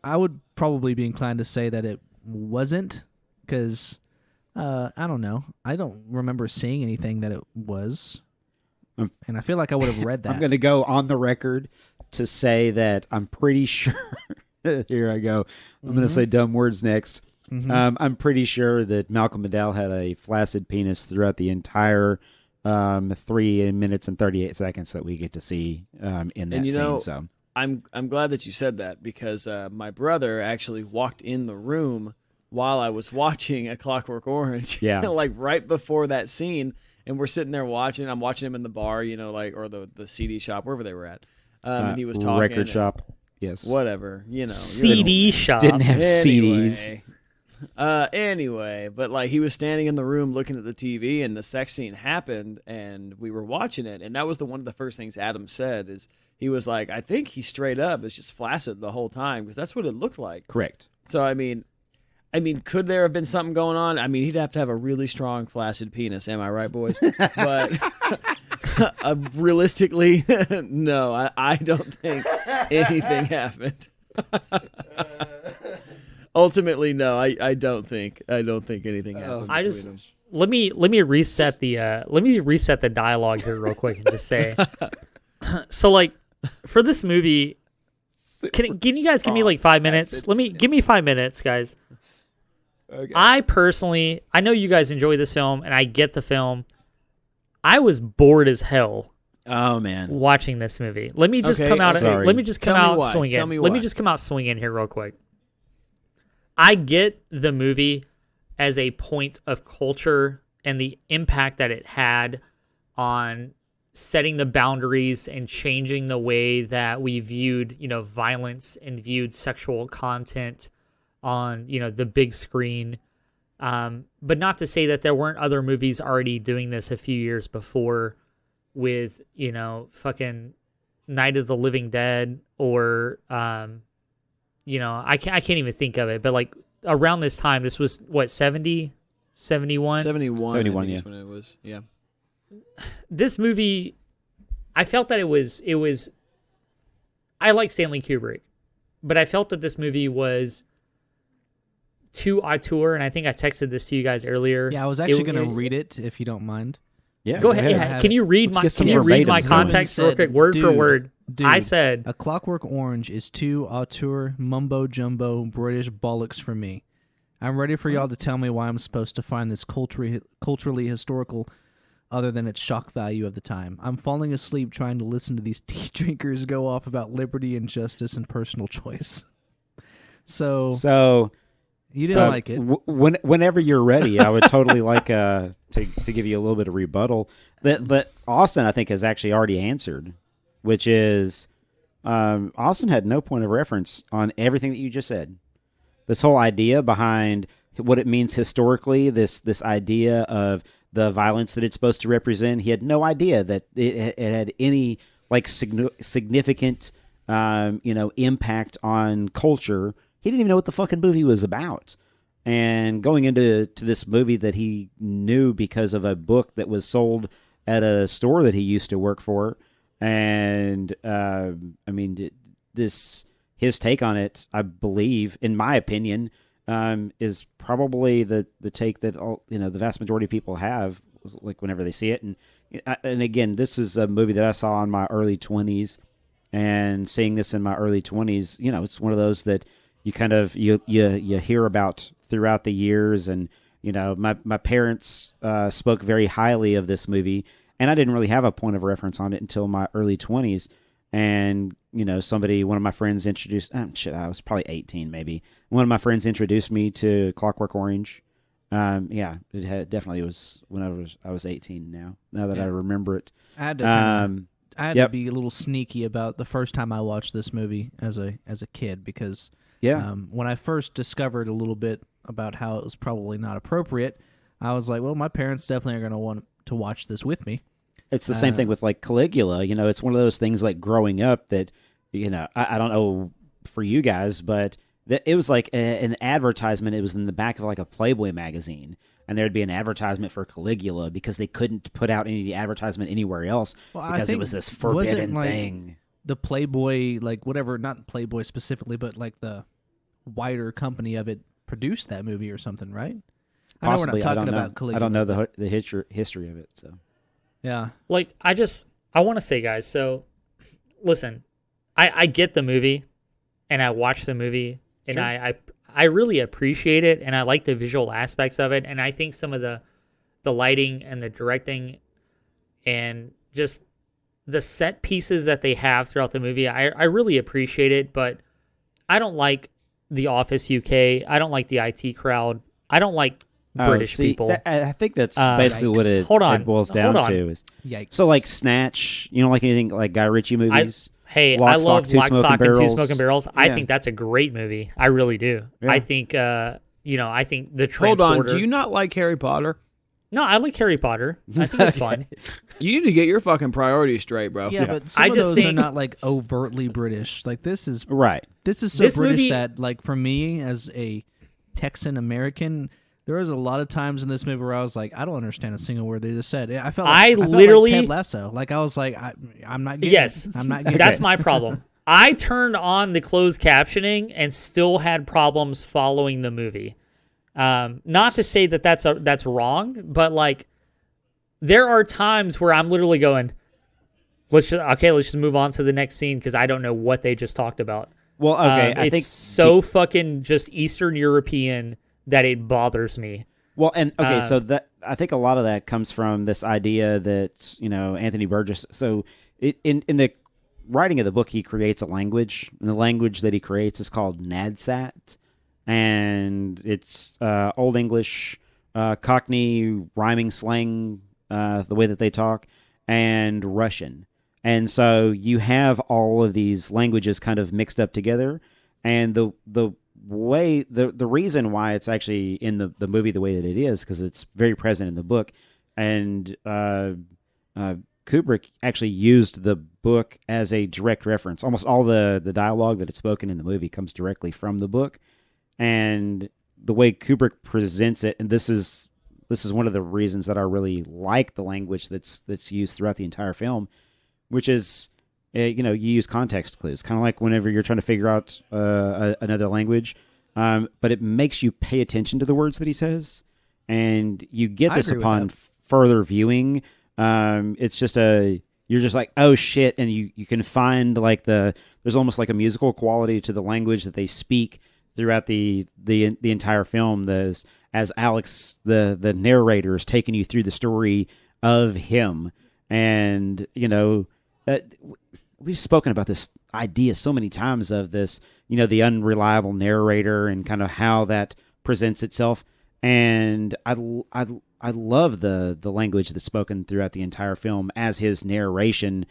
I would probably be inclined to say that it wasn't, because I don't know. I don't remember seeing anything that it was, and I feel like I would have read that. I'm going to go on the record to say that I'm pretty sure. Here I go. I'm going to say dumb words next. I'm pretty sure that Malcolm McDowell had a flaccid penis throughout the entire 3 minutes and 38 seconds that we get to see in that scene. So I'm glad that you said that, because my brother actually walked in the room while I was watching A Clockwork Orange. Yeah. Like right before that scene, and we're sitting there watching. I'm watching him in the bar, or the CD shop, wherever they were at. And he was talking. Record shop. Yes. Whatever. CD shop. Didn't have CDs. Anyway, but like he was standing in the room looking at the TV, and the sex scene happened, and we were watching it, and that was one of the first things Adam said. Is he was like, I think he straight up is just flaccid the whole time, because that's what it looked like. Correct. So I mean, could there have been something going on? I mean, he'd have to have a really strong flaccid penis. Am I right, boys? But realistically, no, I don't think anything happened. Ultimately, no, I don't think anything happened. I just between them. let me reset the dialogue here real quick and just say, so like for this movie, can you guys give me like 5 minutes? Give me 5 minutes, guys. Okay. I know you guys enjoy this film, and I get the film. I was bored as hell Oh man. watching this movie. Let me just Okay, come out. sorry. Let me just come Tell me out why. swinging. Tell me Let me why. just come out swinging here real quick. I get the movie as a point of culture and the impact that it had on setting the boundaries and changing the way that we viewed, violence and viewed sexual content on, the big screen. But not to say that there weren't other movies already doing this a few years before with, fucking Night of the Living Dead or, I can't even think of it, but like around this time, this was what, 70, 71? 71, 71, I think yeah. is when it was. Yeah. This movie, I felt that it was, I like Stanley Kubrick, but I felt that this movie was too auteur, and I think I texted this to you guys earlier. Yeah, I was actually going to read it if you don't mind. Yeah, Go ahead. Yeah. Can you read Let's get my some read my verbatims going. context real quick, word for word? I said, A Clockwork Orange is too auteur, mumbo-jumbo, British bollocks for me. I'm ready for y'all to tell me why I'm supposed to find this culturally historical other than its shock value of the time. I'm falling asleep trying to listen to these tea drinkers go off about liberty and justice and personal choice. So you didn't like it. Whenever you're ready, I would totally like to give you a little bit of rebuttal that Austin, I think, has actually already answered, which is Austin had no point of reference on everything that you just said. This whole idea behind what it means historically, this idea of the violence that it's supposed to represent, he had no idea that it had any like significant impact on culture. He didn't even know what the fucking movie was about. And going into this movie that he knew because of a book that was sold at a store that he used to work for, and his take on it, I believe, in my opinion, is probably the take that the vast majority of people have, like whenever they see it. And again, this is a movie that I saw in my early 20s, and seeing this in my early 20s, it's one of those that you kind of you hear about throughout the years. And my parents spoke very highly of this movie, and I didn't really have a point of reference on it until my early 20s. And one of my friends introduced I was probably 18 maybe. One of my friends introduced me to Clockwork Orange. Definitely was when I was 18 now that I remember it. I had to be a little sneaky about the first time I watched this movie as a kid, because when I first discovered a little bit about how it was probably not appropriate, I was like, well, my parents definitely are going to want to watch this with me. It's the same thing with like Caligula. It's one of those things like growing up that, I don't know for you guys, but it was like an advertisement. It was in the back of like a Playboy magazine, and there'd be an advertisement for Caligula because they couldn't put out any advertisement anywhere else because it was this forbidden thing. The Playboy, like whatever, not Playboy specifically, but like the wider company of it produced that movie or something, right? Possibly. I know we're not talking about Caligula. I don't know the history of it, so. Yeah. like, I want to say, guys, so listen, I get the movie and I watch the movie and sure. I really appreciate it, and I like the visual aspects of it. And I think some of the lighting and the directing and just the set pieces that they have throughout the movie, I really appreciate it, but I don't like The Office UK. I don't like the IT crowd. I don't like British people. I think that's basically what it boils down to. Is Yikes. So like Snatch, you don't like anything like Guy Ritchie movies? I love Lock, Stock, and Two Smoking Barrels. I think that's a great movie. I really do. Yeah. I think, I think the Transporter... Hold on, do you not like Harry Potter? No, I like Harry Potter. I think it's fun. You need to get your fucking priorities straight, bro. Yeah, but some of those are not like overtly British. Like this is... Right. This is so British that, like, for me as a Texan American... There was a lot of times in this movie where I was like, I don't understand a single word they just said. I felt like Ted Lasso. Like, I was like, I'm not getting it. I'm not getting That's it. my problem. I turned on the closed captioning and still had problems following the movie. Not to say that that's wrong, but like, there are times where I'm literally going, let's just move on to the next scene because I don't know what they just talked about. Well, okay, I think so fucking just Eastern European that it bothers me. Well, and okay, so Um, that I think a lot of that comes from this idea that Anthony Burgess. So in the writing of the book, he creates a language, and the language that he creates is called Nadsat, and it's Old English, Cockney rhyming slang, the way that they talk, and Russian. And so you have all of these languages kind of mixed up together, and the reason why it's actually in the movie the way that it is because it's very present in the book, and Kubrick actually used the book as a direct reference. Almost all the dialogue that is spoken in the movie comes directly from the book, and the way Kubrick presents it, and this is one of the reasons that I really like the language that's used throughout the entire film, which is you use context clues, kind of like whenever you're trying to figure out another language, but it makes you pay attention to the words that he says, and you get this upon further viewing. It's just you're just like, oh shit, and you can find like there's almost like a musical quality to the language that they speak throughout the entire film. As Alex, the narrator, is taking you through the story of him, and we've spoken about this idea so many times of this, the unreliable narrator and kind of how that presents itself. And I love the language that's spoken throughout the entire film as his narration,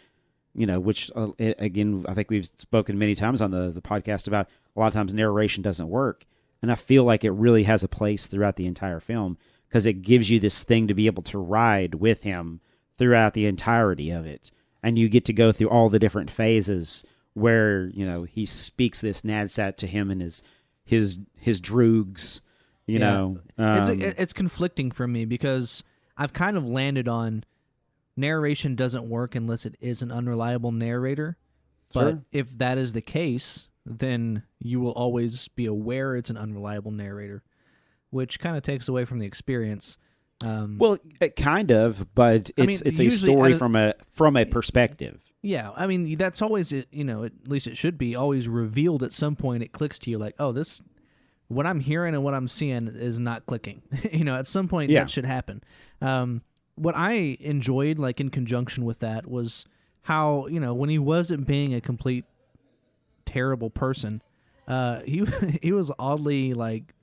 which again, I think we've spoken many times on the podcast about a lot of times narration doesn't work. And I feel like it really has a place throughout the entire film because it gives you this thing to be able to ride with him throughout the entirety of it. And you get to go through all the different phases where, he speaks this Nadsat to him and his droogs, It's conflicting for me because I've kind of landed on narration doesn't work unless it is an unreliable narrator. But Sure. if that is the case, then you will always be aware it's an unreliable narrator, which kind of takes away from the experience. Well, kind of, but it's a usually story from a perspective. Yeah, I mean, that's always, at least it should be, always revealed at some point. It clicks to you like, oh, what I'm hearing and what I'm seeing is not clicking. At some point that should happen. What I enjoyed, like in conjunction with that, was how, when he wasn't being a complete terrible person, he was oddly like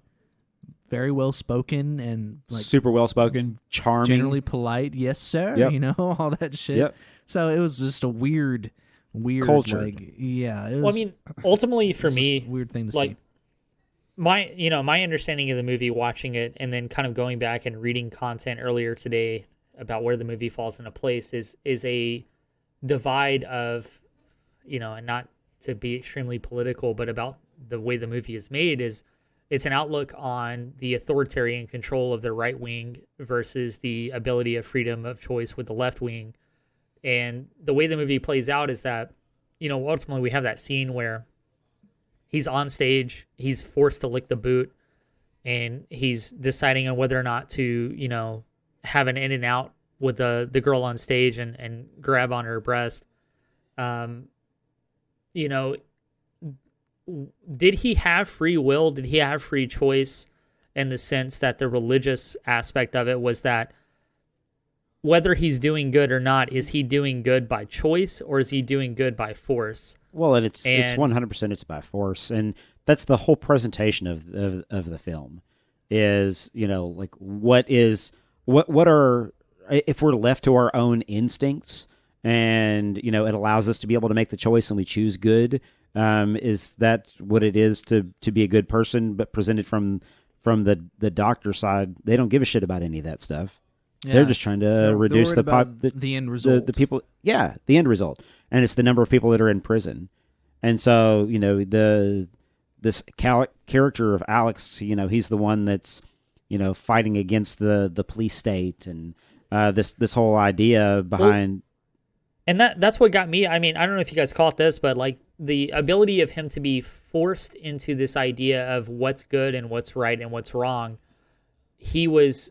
very well spoken and like super well spoken, charming, generally polite. Yes, sir. Yep. All that shit. Yep. So it was just a weird culture. Like, yeah. It was, well, I mean, ultimately for it's just me, a weird thing to like see. my understanding of the movie, watching it, and then kind of going back and reading content earlier today about where the movie falls into place is a divide of, and not to be extremely political, but about the way the movie is made is it's an outlook on the authoritarian control of the right wing versus the ability of freedom of choice with the left wing. And the way the movie plays out is that, ultimately we have that scene where he's on stage, he's forced to lick the boot, and he's deciding on whether or not to, have an in and out with the girl on stage and grab on her breast. Did he have free will? Did he have free choice in the sense that the religious aspect of it was that whether he's doing good or not, is he doing good by choice or is he doing good by force? Well, and it's 100% it's by force, and that's the whole presentation of the film. Is like what are if we're left to our own instincts, and it allows us to be able to make the choice and we choose good. Is that what it is to be a good person? But presented from the doctor side, they don't give a shit about any of that stuff. Yeah. They're just trying to reduce the end result. The people, the end result, and it's the number of people that are in prison. And so this character of Alex, he's the one that's fighting against the police state and this whole idea behind. And that's what got me. I mean, I don't know if you guys caught this, but like the ability of him to be forced into this idea of what's good and what's right and what's wrong. He was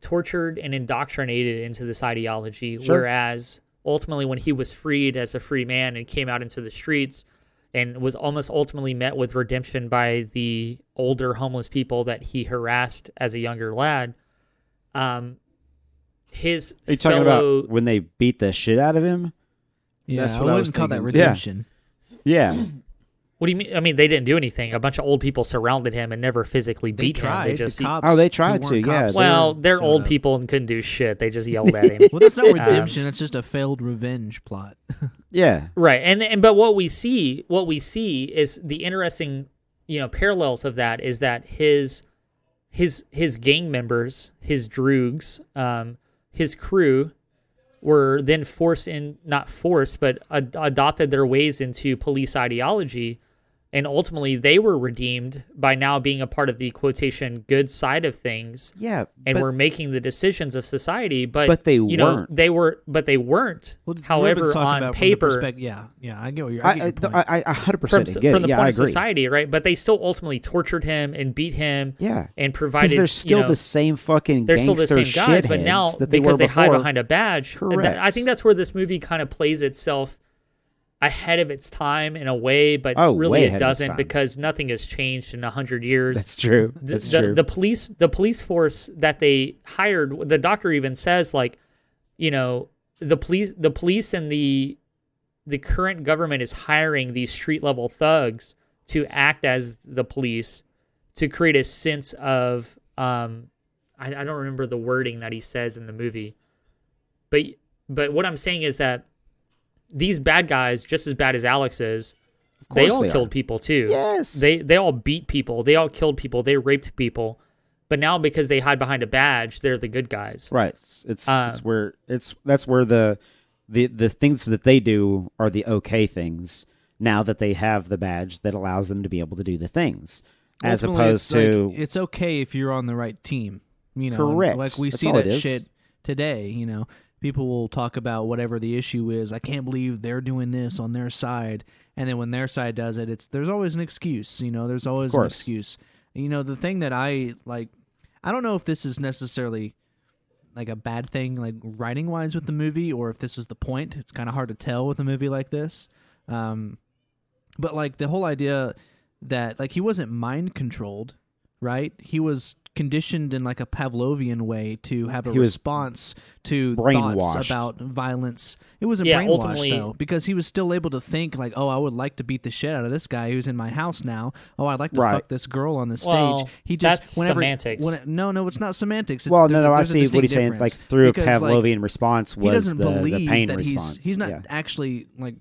tortured and indoctrinated into this ideology. Sure. Whereas ultimately when he was freed as a free man and came out into the streets, and was almost ultimately met with redemption by the older homeless people that he harassed as a younger lad. His Are you talking about when they beat the shit out of him? Yeah, That's I what I was wouldn't call that thinking. redemption. Yeah. What do you mean? I mean, they didn't do anything. A bunch of old people surrounded him and never physically They beat tried. him. They just the cops, Oh, they who tried weren't to, yeah, cops, they well, they're showed old up. people and couldn't do shit. They just yelled at him. Well, that's not redemption. That's just a failed revenge plot. Yeah. Right. And but what we see is the interesting, parallels of that is that his gang members, his droogs, his crew were then adopted their ways into police ideology. And ultimately, they were redeemed by now being a part of the quotation good side of things. Yeah. And were making the decisions of society, But they weren't. They weren't. Well, However, Rubyen's talking on about from the paper, I get what you're. I get your point. I 100% from get the it. point Yeah, I of agree. society, right? But they still ultimately tortured him and beat him. Yeah. And Because provided. they're still the same fucking they're still gangster the same guys, but shitheads now that they because were they hide before. behind a badge, Correct. I think that's where this movie kind of plays itself ahead of its time in a way, but way really ahead it of its doesn't time. because nothing has changed in 100 years. That's true. That's true. The police force that they hired, the doctor even says, like, the police and the current government is hiring these street level thugs to act as the police to create a sense of I don't remember the wording that he says in the movie, but what I'm saying is that these bad guys, just as bad as Alex is, they all killed people too. Yes. They all beat people. They all killed people. They raped people. But now because they hide behind a badge, they're the good guys. Right. That's where the things that they do are the okay things now that they have the badge that allows them to be able to do the things. As Ultimately, opposed to it's okay if you're on the right team. Correct. Like we That's see all that it is. shit today, People will talk about whatever the issue is. I can't believe they're doing this on their side. And then when their side does it, there's always an excuse, there's always an excuse. The thing that I like, I don't know if this is necessarily like a bad thing, like writing wise with the movie, or if this was the point. It's kind of hard to tell with a movie like this. But like the whole idea that like he wasn't mind controlled, right? He was conditioned in like a Pavlovian way to have a response to thoughts about violence. It wasn't brainwashed though, because he was still able to think like, oh, I would like to beat the shit out of this guy who's in my house now. Oh, I'd like to fuck this girl on the stage. He just that's semantics. No, it's not semantics. It's, I see what he's saying. Like through a Pavlovian response he was doesn't the believe pain that response. he's not actually like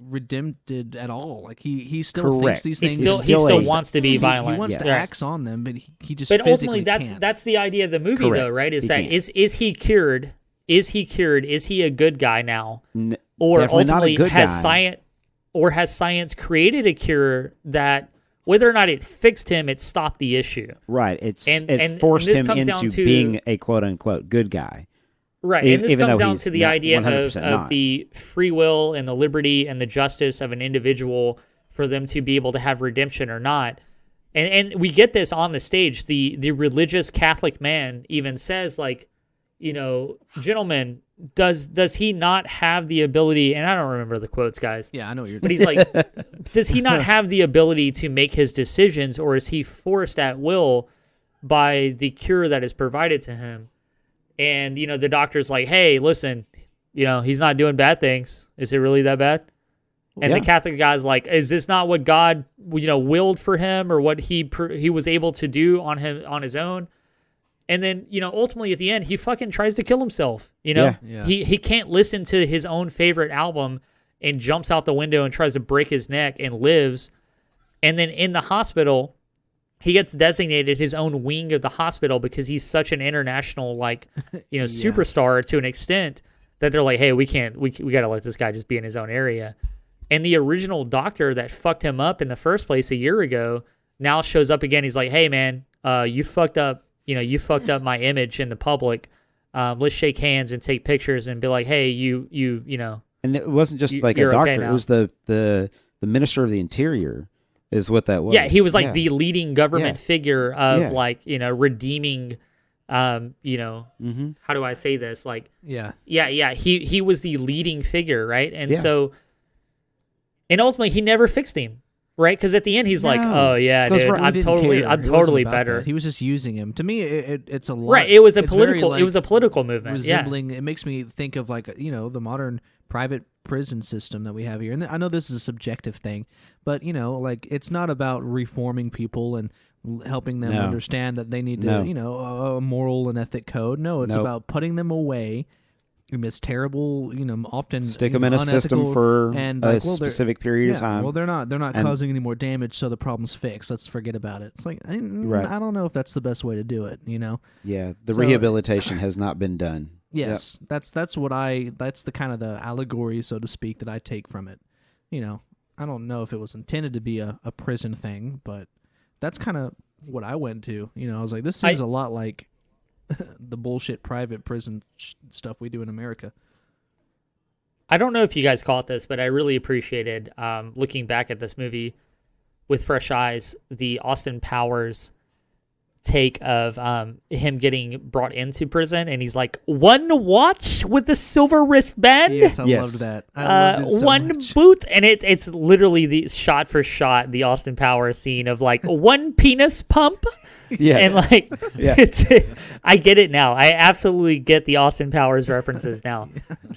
redeemed at all. Like he still thinks these things. He still wants to be violent. He wants to axe on them, but he just. But physically ultimately, can't. that's the idea of the movie, Correct. though, right? Is He is he cured? Is he cured? Is he a good guy now? Or definitely not a ultimately good has guy. science created a cure that whether or not it fixed him, it stopped the issue. Right. It and forced this him comes down into to- being a quote unquote good guy. Right, and this Even comes though down he's to the not idea 100% of not. the free will and the liberty and the justice of an individual for them to be able to have redemption or not. And we get this on the stage. The religious Catholic man even says, like, gentlemen, does he not have the ability, and I don't remember the quotes, guys. Yeah, I know what you're But he's like, does he not have the ability to make his decisions, or is he forced at will by the cure that is provided to him? And, the doctor's like, hey, listen, he's not doing bad things. Is it really that bad? And the Catholic guy's like, is this not what God, willed for him, or what he was able to do on his own? And then, ultimately at the end, he fucking tries to kill himself. Yeah. He can't listen to his own favorite album and jumps out the window and tries to break his neck and lives. And then in the hospital, he gets designated his own wing of the hospital because he's such an international, superstar to an extent that they're like, hey, we got to let this guy just be in his own area. And the original doctor that fucked him up in the first place a year ago now shows up again. He's like, hey, man, you fucked up. You fucked up my image in the public. Let's shake hands and take pictures and be like, hey, you know. And it wasn't just like a you're doctor. okay now. It was the Minister of the Interior is what that was. Yeah, he was like the leading government figure of redeeming, how do I say this? Like, he was the leading figure, right? And so And ultimately, he never fixed him, right? Because at the end, he's like, No. "Oh yeah, Goes dude, right- I'm He didn't totally, care. I'm It wasn't totally about better." that. He was just using him. To me, it's a lot. Right? It was a it's very, political. like, It was a political movement. Yeah. resembling. It makes me think of like the modern private prison system that we have here. And I know this is a subjective thing, but like it's not about reforming people and helping them No. understand that they need No. to a moral and ethic code. No, it's Nope. about putting them away in this terrible, often Stick them in a system unethical for and a like, well, they're- specific period of time. Well, they're not And- causing any more damage, so the problem's fixed. Let's forget about it. It's like I don't know if that's the best way to do it. Yeah, the So- rehabilitation has not been done. Yes, that's the kind of the allegory, so to speak, that I take from it. I don't know if it was intended to be a prison thing, but that's kind of what I went to. I was like, this seems a lot like the bullshit private prison stuff we do in America. I don't know if you guys caught this, but I really appreciated looking back at this movie with fresh eyes, the Austin Powers take of him getting brought into prison, and he's like, one watch with the silver wristband, Yes, I Yes. loved that. I loved it so one much. boot, and it's literally the shot for shot the Austin Powers scene of like one penis pump. Yeah, And like, Yeah. I get it now. I absolutely get the Austin Powers references now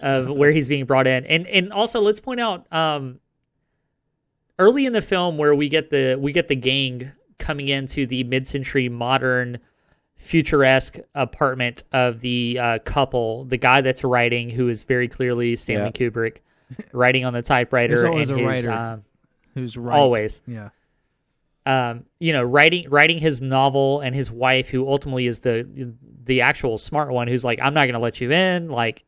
of where he's being brought in. And also let's point out early in the film where we get the gang coming into the mid-century modern futuresque apartment of the couple, the guy that's writing, who is very clearly Stanley Kubrick, writing on the typewriter. There's always and a his, writer who's right. always. Yeah. Writing his novel, and his wife, who ultimately is the actual smart one, who's like, I'm not going to let you in. Like,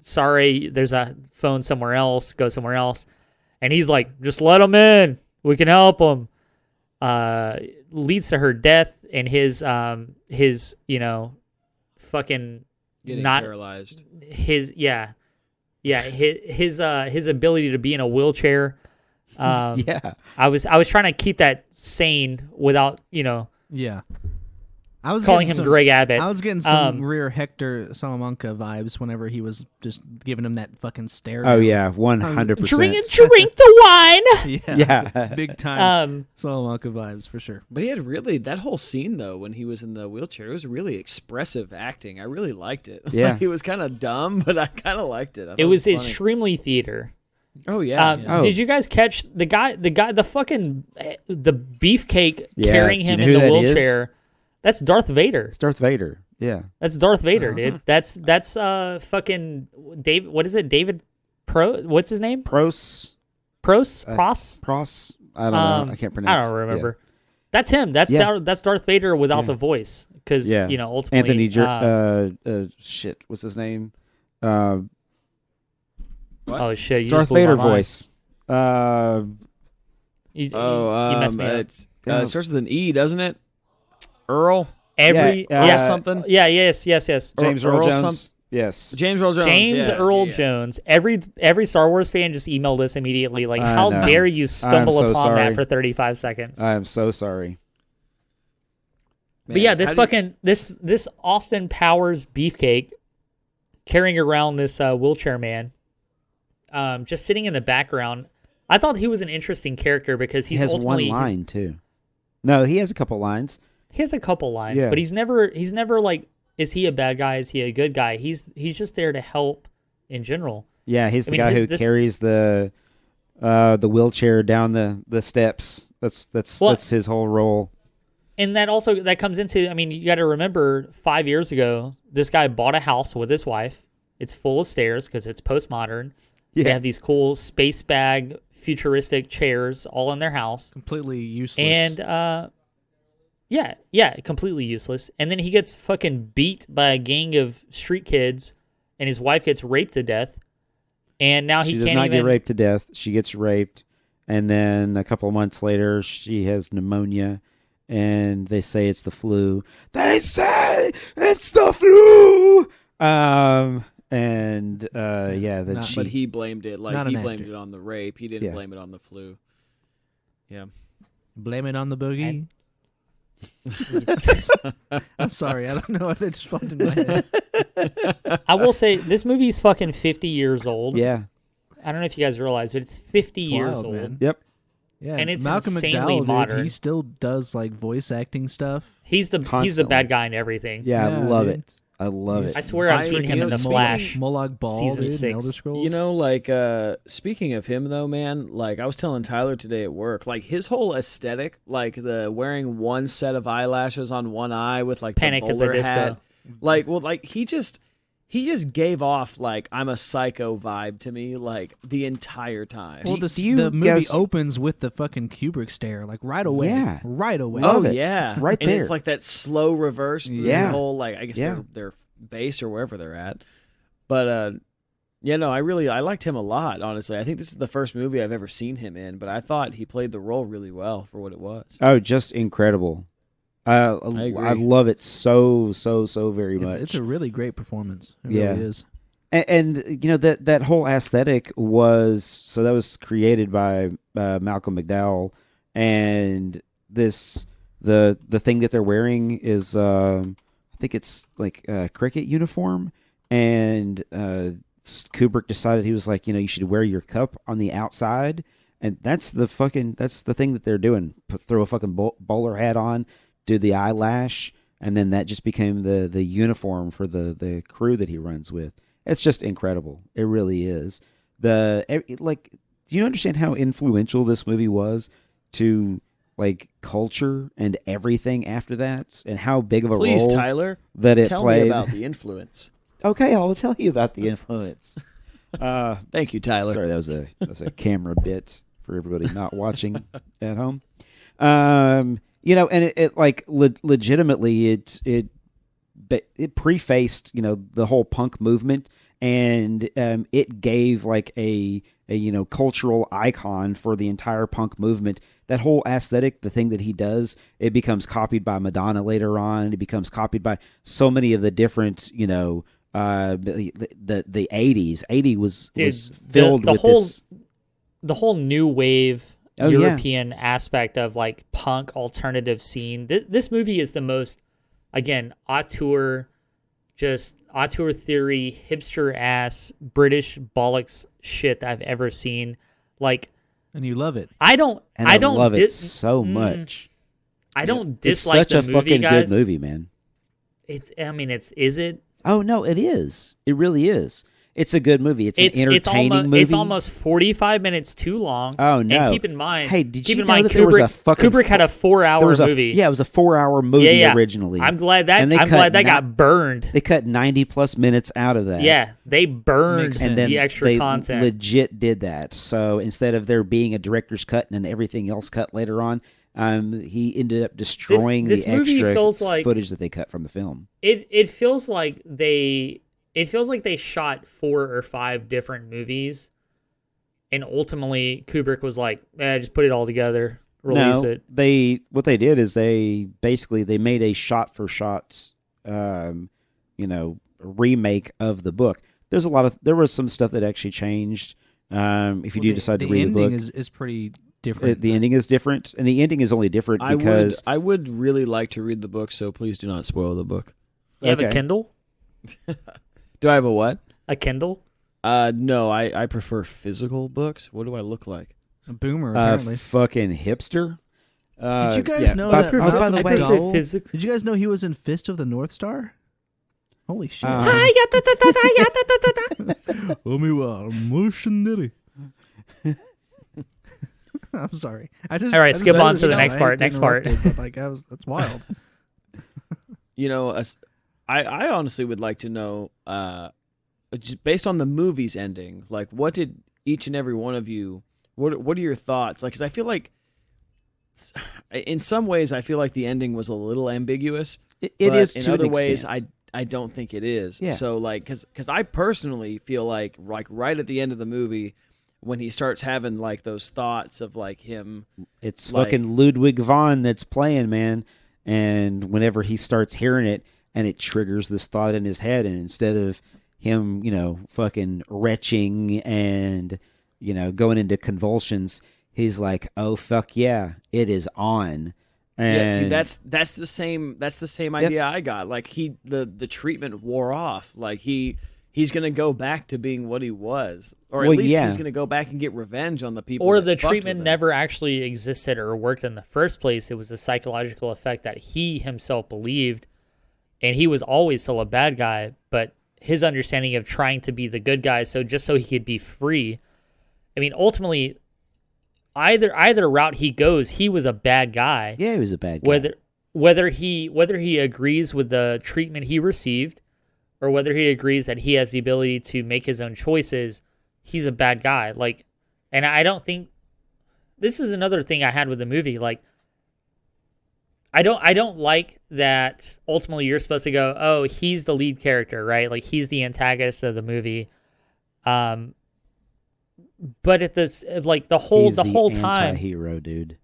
sorry, there's a phone somewhere else, go somewhere else. And he's like, just let him in. We can help him. Leads to her death, and his fucking Getting not paralyzed. his ability to be in a wheelchair. yeah. I was trying to keep that sane without, Yeah. I was calling getting him some- Greg Abbott. I was getting some rear Hector Salamanca vibes whenever he was just giving him that fucking stare. Oh down. yeah, 100%. Drink the wine. Yeah. Big time Um, Salamanca vibes for sure. But he had really, that whole scene though, when he was in the wheelchair, it was really expressive acting. I really liked it. Yeah. He was kind of dumb, but I kind of liked it. I thought it was funny. extremely theater. Oh yeah. Oh. Did you guys catch the fucking the beefcake Yeah, carrying do you him know in who the that wheelchair? That's Darth Vader. It's Darth Vader. Yeah. That's Darth Vader, dude. That's fucking David. What is it? David What's his name? Pros. Pros. I don't know. I can't pronounce. I don't remember. That's him. That's Yeah. that's Darth Vader without Yeah. the voice, because Yeah. ultimately Anthony. Shit. What's his name? oh shit, you Darth just blew Vader my mind. voice. You messed me up. It starts with an E, doesn't it? Earl. Every Yeah, something. yes. James Earl Earl Jones. some- Yes. James Earl Jones. James yeah. Earl Yeah. Jones. Every Star Wars fan just emailed us immediately, like, I how know. dare you stumble so upon sorry. that for 35 seconds? I am so sorry. But yeah, Man, this how do you- fucking this Austin Powers beefcake carrying around this wheelchair man, just sitting in the background. I thought he was an interesting character because He he's has one ultimately line too. No, he has a couple lines. he has a couple lines, Yeah. but he's never like, is he a bad guy? Is he a good guy? He's just there to help in general. Yeah, he's the mean, guy who this- carries the wheelchair down the steps. That's his whole role. And that comes into, I mean, you got to remember 5 years ago, this guy bought a house with his wife. It's full of stairs because it's postmodern. They Yeah. have these cool space bag futuristic chairs all in their house. Completely useless. And yeah, completely useless. And then he gets fucking beat by a gang of street kids, and his wife gets raped to death. And now he She does can't not even get raped to death. She gets raped, and then a couple of months later, she has pneumonia, and they say it's the flu. They say it's the flu. Then But he blamed it. Not Like, an he blamed actor. it on the rape. He didn't Yeah. blame it on the flu. Yeah. Blame it on the boogie. I'm sorry, I don't know. That just popped in my head. I will say this movie's fucking 50 years old. yeah, I don't know if you guys realize, but it's 50 It's years wild, old. man. Yep. Yeah, And it's Malcolm insanely McDowell, modern. dude, he still does like voice acting stuff. He's the Constantly. bad guy in everything. Yeah, I love dude. it. I love it. I swear I've seen him in The speaking- Flash. Molag Bal, Season dude, in 6. Elder Scrolls. You know, like, speaking of him, though, man, like, I was telling Tyler today at work, like, his whole aesthetic, like, the wearing one set of eyelashes on one eye with, like, Panic the at the bowler Disco. hat. Like, well, like, he just gave off, like, I'm a psycho vibe to me, like, the entire time. well, do the you movie guys- opens with the fucking Kubrick stare, like right away. Yeah. Right away. Love Oh it. yeah, Right and there. it's like that slow reverse through Yeah. the whole, like, I guess Yeah. their base or wherever they're at. But yeah, no, I liked him a lot. Honestly, I think this is the first movie I've ever seen him in, but I thought he played the role really well for what it was. Oh, just incredible. I agree. love it so very much. It's a really great performance. It Yeah. really is. And you know that whole aesthetic was created by Malcolm McDowell, and the thing that they're wearing is I think it's like a cricket uniform, and Kubrick decided, he was like, you should wear your cup on the outside, and that's the thing that they're doing. Throw a fucking bowler hat on, do the eyelash, and then that just became the uniform for the crew that he runs with. It's just incredible. It really is. Do you understand how influential this movie was to like culture and everything after that, and how big of a Please, role Tyler, that it tell played? me about the influence. Okay, I'll tell you about the influence. Thank you, Tyler. Sorry, that was a camera bit for everybody not watching at home. And it like legitimately it prefaced the whole punk movement, and it gave like a cultural icon for the entire punk movement. That whole aesthetic, the thing that he does, it becomes copied by Madonna later on. It becomes copied by so many of the different the 80s. 80 was filled with this. The whole new wave Oh, yeah. European aspect of like punk alternative scene. This movie is the most, again, auteur theory, hipster ass British bollocks shit that I've ever seen. Like, And you love it. I don't love it so much. I don't It's dislike such a the movie, fucking guys. good movie, man. Is it? Oh no, it is. It really is. It's a good movie. It's an entertaining movie. It's almost 45 minutes too long. Oh no! And keep in mind, hey, did you know mind, that there was a fucking Kubrick had a 4-hour movie? Yeah, it was a 4-hour movie originally. I'm glad that And they got burned. They cut 90+ minutes out of that. Yeah, they burned Makes sense. and then the extra they content. legit did that. So instead of there being a director's cut and then everything else cut later on, he ended up destroying This the movie extra feels like- footage that they cut from the film. It feels like they shot 4 or 5 different movies, and ultimately Kubrick was like, just put it all together, release it. What they did is they made a shot for shot remake of the book. There was some stuff that actually changed. If you do decide to read the book, the ending is pretty different. the ending is different, and the ending is only different because I would really like to read the book, so please do not spoil the book. You have a Okay. Kindle? Do I have a what? A Kindle? No, I prefer physical books. What do I look like? A boomer, apparently. fucking hipster. Did you guys know by, that? by the Malcolm way, McDowell- Did you guys know he was in Fist of the North Star? Holy shit! Emotionally. I'm sorry. All right, skip on to the next part. That's wild. I honestly would like to know, just based on the movie's ending, like, what did each and every one of you, what are your thoughts? Like, because I feel like, in some ways, I feel like the ending was a little ambiguous. It but is in to other an ways, extent. I don't think it is. Yeah. So, like, because I personally feel like right at the end of the movie, when he starts having like those thoughts of like him, It's like- fucking Ludwig von that's playing, man. And whenever he starts hearing it, and it triggers this thought in his head, and instead of him, fucking retching and, going into convulsions, he's like, "Oh fuck yeah, it is on." And yeah, see, that's the same idea I got. Like the treatment wore off. Like he he's going to go back to being what he was. Or at Well, least yeah. he's going to go back and get revenge on the people Or that the fucked treatment with him. never actually existed or worked in the first place. It was a psychological effect that he himself believed, and he was always still a bad guy, but his understanding of trying to be the good guy, so just so he could be free. I mean, ultimately, either route he goes, he was a bad guy. Yeah, he was a bad guy. Whether he agrees with the treatment he received, or whether he agrees that he has the ability to make his own choices, he's a bad guy. Like, and I don't think this is another thing I had with the movie. Like, I don't like that ultimately you're supposed to go, oh, he's the lead character, right? Like, he's the antagonist of the movie. But at this, like, the whole time, anti-hero, dude.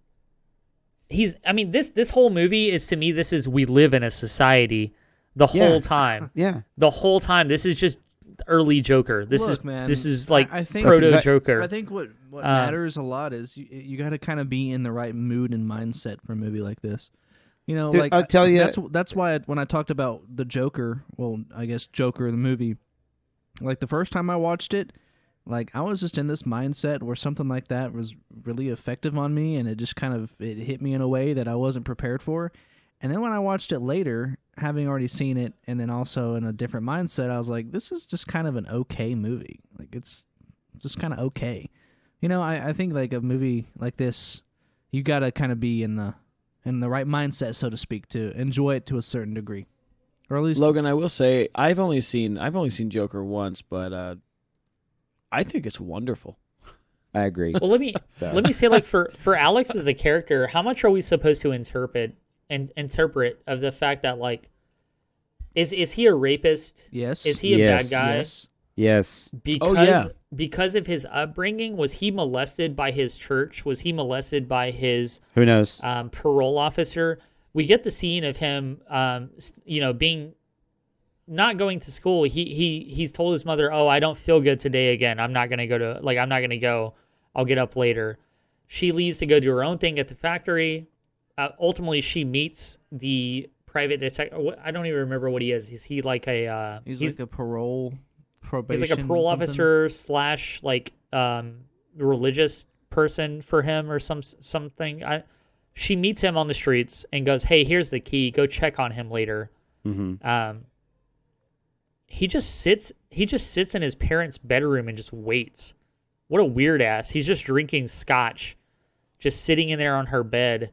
This whole movie is, to me, this is, we live in a society the whole time. Yeah. The whole time. This is just early Joker. This is like I think proto Joker. I think what matters a lot is you got to kind of be in the right mood and mindset for a movie like this. You know, Dude, like I'll tell you, that's why when I talked about the Joker, well, I guess Joker the movie, like the first time I watched it, like I was just in this mindset where something like that was really effective on me, and it just kind of it hit me in a way that I wasn't prepared for. And then when I watched it later, having already seen it, and then also in a different mindset, I was like, this is just kind of an okay movie. Like, it's just kind of okay. You know, I think like a movie like this, you got to kind of be in the right mindset, so to speak, to enjoy it to a certain degree. Or at least Logan, I will say I've only seen Joker once, but I think it's wonderful. I agree. Well, let me say, like, for Alex as a character, how much are we supposed to interpret of the fact that, like, is he a rapist? Yes. Is he a bad guy? Yes. Yes. Because of his upbringing, was he molested by his church? Was he molested by his Who knows? parole officer? We get the scene of him, being not going to school. He's told his mother, "Oh, I don't feel good today again. I'm not gonna go. I'll get up later." She leaves to go do her own thing at the factory. Ultimately, she meets the private detective. I don't even remember what he is. Is he like a? He's like a probation. He's like a parole officer / like religious person for him or something. She meets him on the streets and goes, "Hey, here's the key. Go check on him later." Mm-hmm. He just sits in his parents' bedroom and just waits. What a weird ass. He's just drinking scotch, just sitting in there on her bed.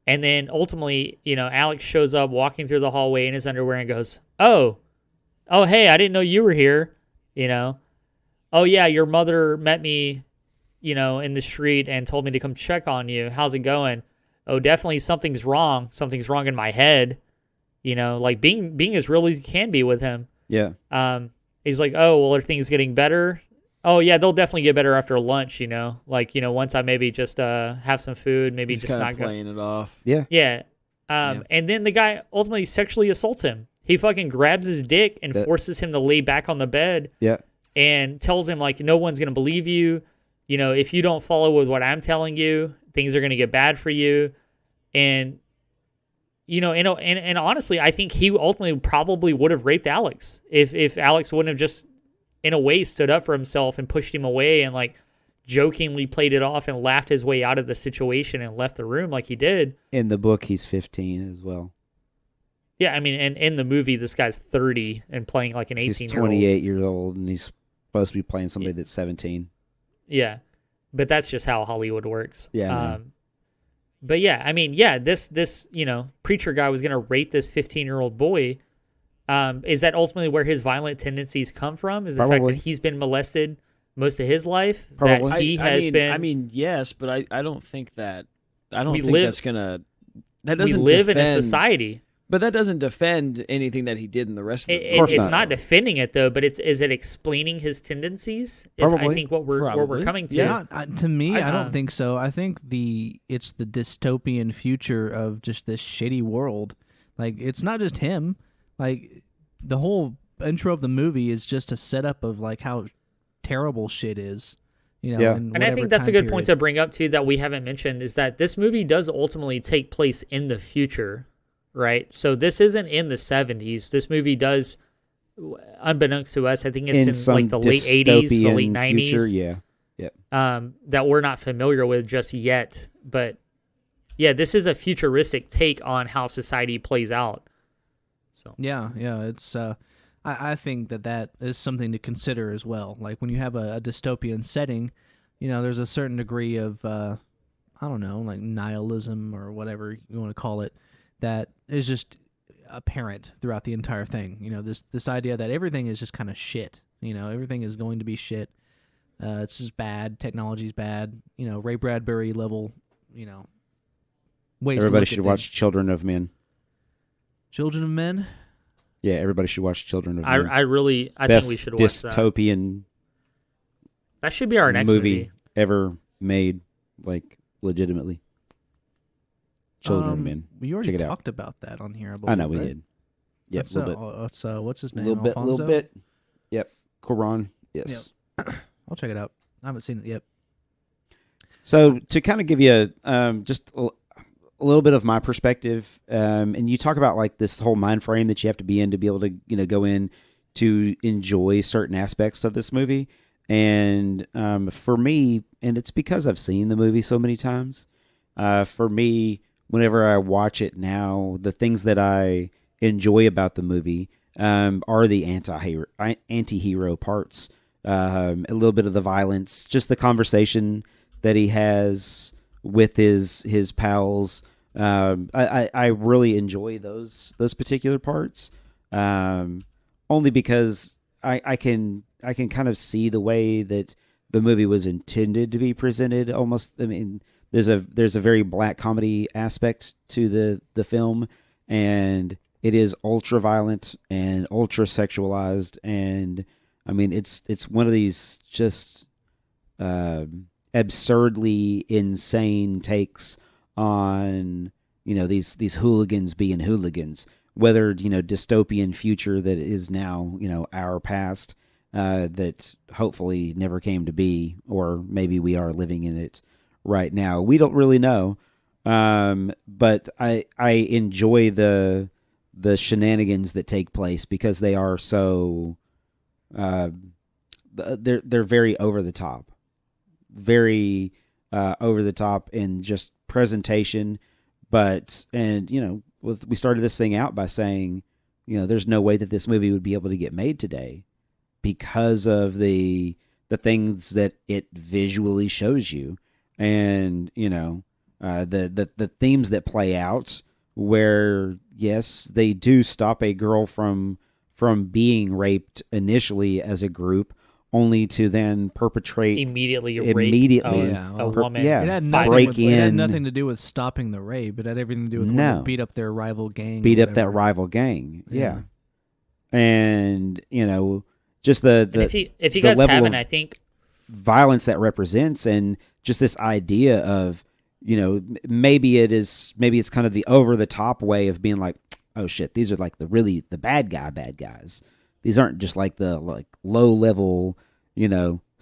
And then ultimately, Alex shows up walking through the hallway in his underwear and goes, Oh, hey, I didn't know you were here. Oh yeah, your mother met me, in the street and told me to come check on you. How's it going? Oh, definitely something's wrong. Something's wrong in my head. Like being as real as you can be with him. Yeah. He's like, oh, well, are things getting better? Oh yeah, they'll definitely get better after lunch. Once I maybe just have some food, maybe He's just not playing it off. Yeah. Yeah. And then the guy ultimately sexually assaults him. He fucking grabs his dick and forces him to lay back on the bed. Yeah. And tells him, like, no one's gonna believe you. If you don't follow with what I'm telling you, things are gonna get bad for you. And and honestly, I think he ultimately probably would have raped Alex if Alex wouldn't have just, in a way, stood up for himself and pushed him away and, like, jokingly played it off and laughed his way out of the situation and left the room like he did. In the book, he's 15 as well. Yeah, I mean, and in the movie, this guy's 30 and playing like an 18-year-old. He's 28 years old, and he's supposed to be playing somebody that's 17. Yeah, but that's just how Hollywood works. Yeah. But yeah, I mean, yeah, this preacher guy was gonna rape this 15-year-old boy. Is that ultimately where his violent tendencies come from? Is the fact that he's been molested most of his life? Probably. That he has been. I mean, yes, but I don't think that. I don't think live, that's gonna. That doesn't. We live defend, in a society. But that doesn't defend anything that he did in the rest of the course It's not. not defending it, though, but is it explaining his tendencies? Probably. I think what we're coming to. Yeah, to me, I don't think so. I think it's the dystopian future of just this shitty world. Like, it's not just him. Like, the whole intro of the movie is just a setup of, like, how terrible shit is. Yeah. And I think that's a good point to bring up, too, that we haven't mentioned, is that this movie does ultimately take place in the future, right? So this isn't in the 70s. This movie does unbeknownst to us, I think in it's in some like the late 80s, the late dystopian 90s. future, yeah. That we're not familiar with just yet. But yeah, this is a futuristic take on how society plays out. So Yeah, it's. I think that is something to consider as well. Like when you have a dystopian setting, there's a certain degree of, I don't know, like nihilism or whatever you want to call it, that is just apparent throughout the entire thing. This idea that everything is just kind of shit. Everything is going to be shit. It's just bad. Technology's bad. Ray Bradbury level. Ways. Everybody to should look at watch things. Children of Men. Children of Men. Yeah, everybody should watch Children of Men. I Best think we should watch that. dystopian That should be our next movie ever made, like legitimately. Children of Men. We already Check it out. talked about that on here. I know we right? did. Yeah, That's, a little bit. what's his name? Little bit, Alfonso? little bit. Yep. Quran. Yes. I'll check it out. I haven't seen it yet. So to kind of give you just a little bit of my perspective, and you talk about like this whole mind frame that you have to be in to be able to go in to enjoy certain aspects of this movie. And for me, and it's because I've seen the movie so many times, for me, whenever I watch it now, the things that I enjoy about the movie are the anti-hero parts, a little bit of the violence, just the conversation that he has with his pals. I really enjoy those particular parts, only because I can kind of see the way that the movie was intended to be presented. Almost, I mean, there's a very black comedy aspect to the film, and it is ultra violent and ultra sexualized, and I mean it's one of these just absurdly insane takes on these hooligans being hooligans, whether dystopian future that is now our past, that hopefully never came to be, or maybe we are living in it right now. We don't really know, but I enjoy the shenanigans that take place because they are so they're very over the top, very over the top in just presentation. But we started this thing out by saying there's no way that this movie would be able to get made today because of the things that it visually shows you, and the themes that play out, where yes, they do stop a girl from being raped initially as a group, only to then perpetrate immediately a woman. Yeah, It had nothing to do with stopping the rape. It had everything to do with wanting to beat up their rival gang. Beat up that rival gang. Yeah. And just the if you guys haven't, I think violence that represents, and just this idea of maybe it's kind of the over the top way of being like, oh shit, these are like the bad guys. These aren't just like the low level,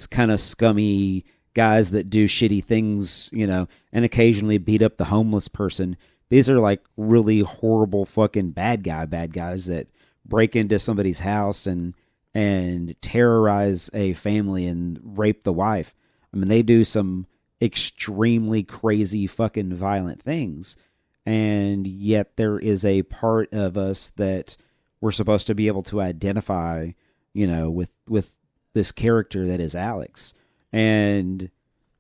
kind of scummy guys that do shitty things, and occasionally beat up the homeless person. These are like really horrible fucking bad guys that break into somebody's house and terrorize a family and rape the wife. I mean, they do some extremely crazy fucking violent things, and yet there is a part of us that we're supposed to be able to identify, with this character that is Alex. And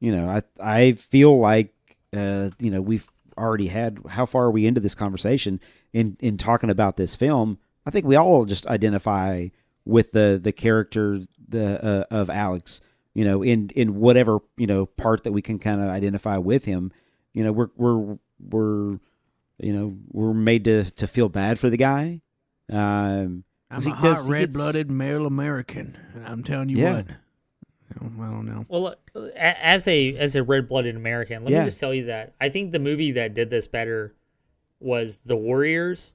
I feel like we've already had, how far are we into this conversation in talking about this film? I think we all just identify with the character of Alex, in whatever part that we can kind of identify with him. We're made to feel bad for the guy. I'm a hot red-blooded male American, and I'm telling you what. I don't know. Well, as a red-blooded American, let me just tell you that I think the movie that did this better was The Warriors.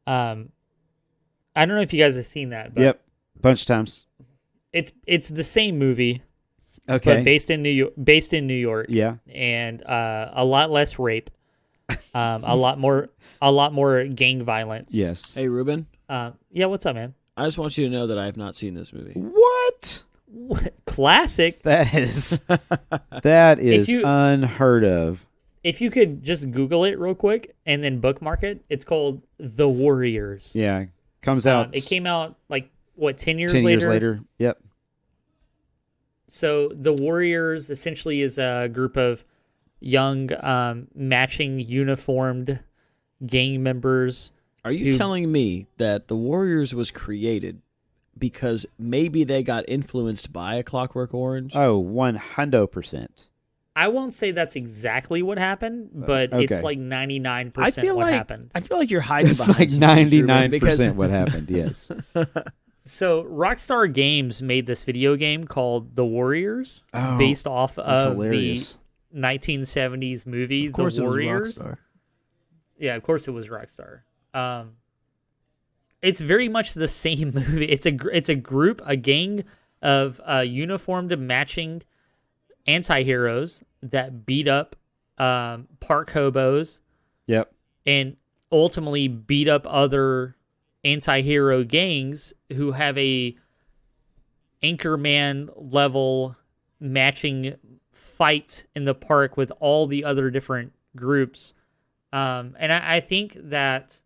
I don't know if you guys have seen that. But yep, a bunch of times. It's the same movie, okay, but based in New York. Yeah, and a lot less rape, a lot more gang violence. Yes. Hey, Rubyen. Yeah, what's up, man? I just want you to know that I have not seen this movie. What? Classic. That is you- unheard of. If you could just Google it real quick and then bookmark it, it's called The Warriors. Yeah, comes out. It came out like what 10 years 10 later. years later. Yep. So The Warriors essentially is a group of young, matching uniformed gang members. Are you telling me that The Warriors was created because maybe they got influenced by A Clockwork Orange? Oh, 100%. I won't say that's exactly what happened, but it's Okay. like 99% what happened. I feel like you're hiding It's behind like some things, Rubyen, 99% because what happened. Yes. So Rockstar Games made this video game called The Warriors, Oh, based off That's of hilarious. the 1970s movie Of course The it was Warriors. Rockstar. Yeah, of course it was Rockstar. It's very much the same movie. It's a gang of uniformed matching anti-heroes that beat up park hobos Yep. and ultimately beat up other anti-hero gangs who have a Anchorman level matching fight in the park with all the other different groups. And I think that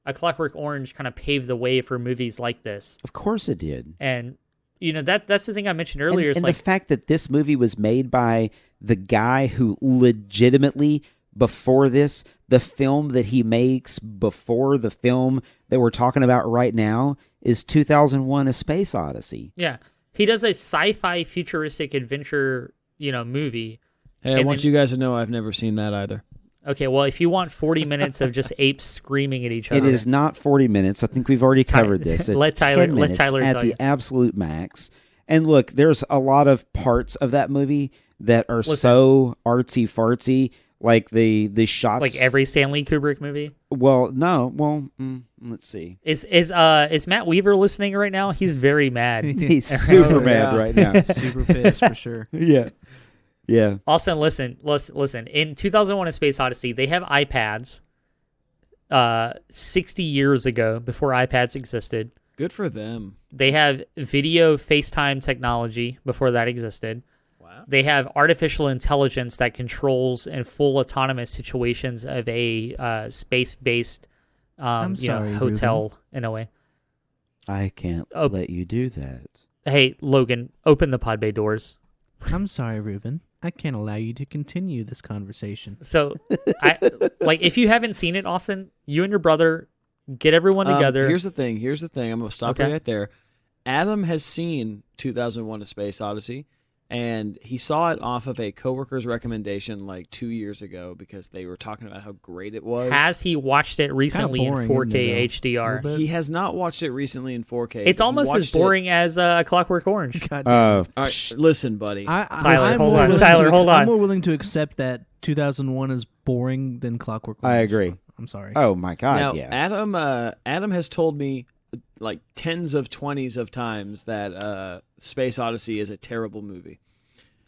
A Clockwork Orange kind of paved the way for movies like this. Of course it did. And that's the thing I mentioned earlier. And the fact that this movie was made by the guy who legitimately, before this, the film that he makes before the film that we're talking about right now is 2001: A Space Odyssey. yeah, he does a sci-fi futuristic adventure, movie. Hey, I And want then- you guys to know I've never seen that either. Okay, well, if you want 40 minutes of just apes screaming at each other, It is not 40 minutes. I think we've already covered this. It's Let Tyler- 10 let minutes Tyler at tell the you. absolute max. And look, there's a lot of parts of that movie that are so artsy fartsy, like the shots. like every Stanley Kubrick movie. Well, no. Well, let's see. Is Matt Weaver listening right now? He's very mad. He's super Oh, mad yeah. right now. Super pissed for sure. Yeah. Yeah. Austin, listen. In 2001: A Space Odyssey, they have iPads. 60 years ago, before iPads existed, Good for them. they have video FaceTime technology before that existed. Wow. They have artificial intelligence that controls in full autonomous situations of a space-based, I'm sorry, hotel in a way. I can't Oh. let you do that. Hey, Logan, open the pod bay doors. I'm sorry, Reuben. I can't allow you to continue this conversation. So, if you haven't seen it, Austin, you and your brother get everyone together. Here's the thing. I'm going to stop Okay. right there. Adam has seen 2001: A Space Odyssey, and he saw it off of a coworker's recommendation like 2 years ago because they were talking about how great it was. Has he watched it recently in boring, 4K isn't it, though? HDR? A little bit. He has not watched it recently in 4K. It's but he almost as watched it- boring as Clockwork Orange. God damn. Oh, All right, listen, buddy. Tyler, I'm hold more on. willing Tyler, to- hold on. I'm more willing to accept that 2001 is boring than Clockwork I Orange. agree. I'm sorry. oh my God, Now, yeah. Adam has told me like tens of 20s of times that Space Odyssey is a terrible movie.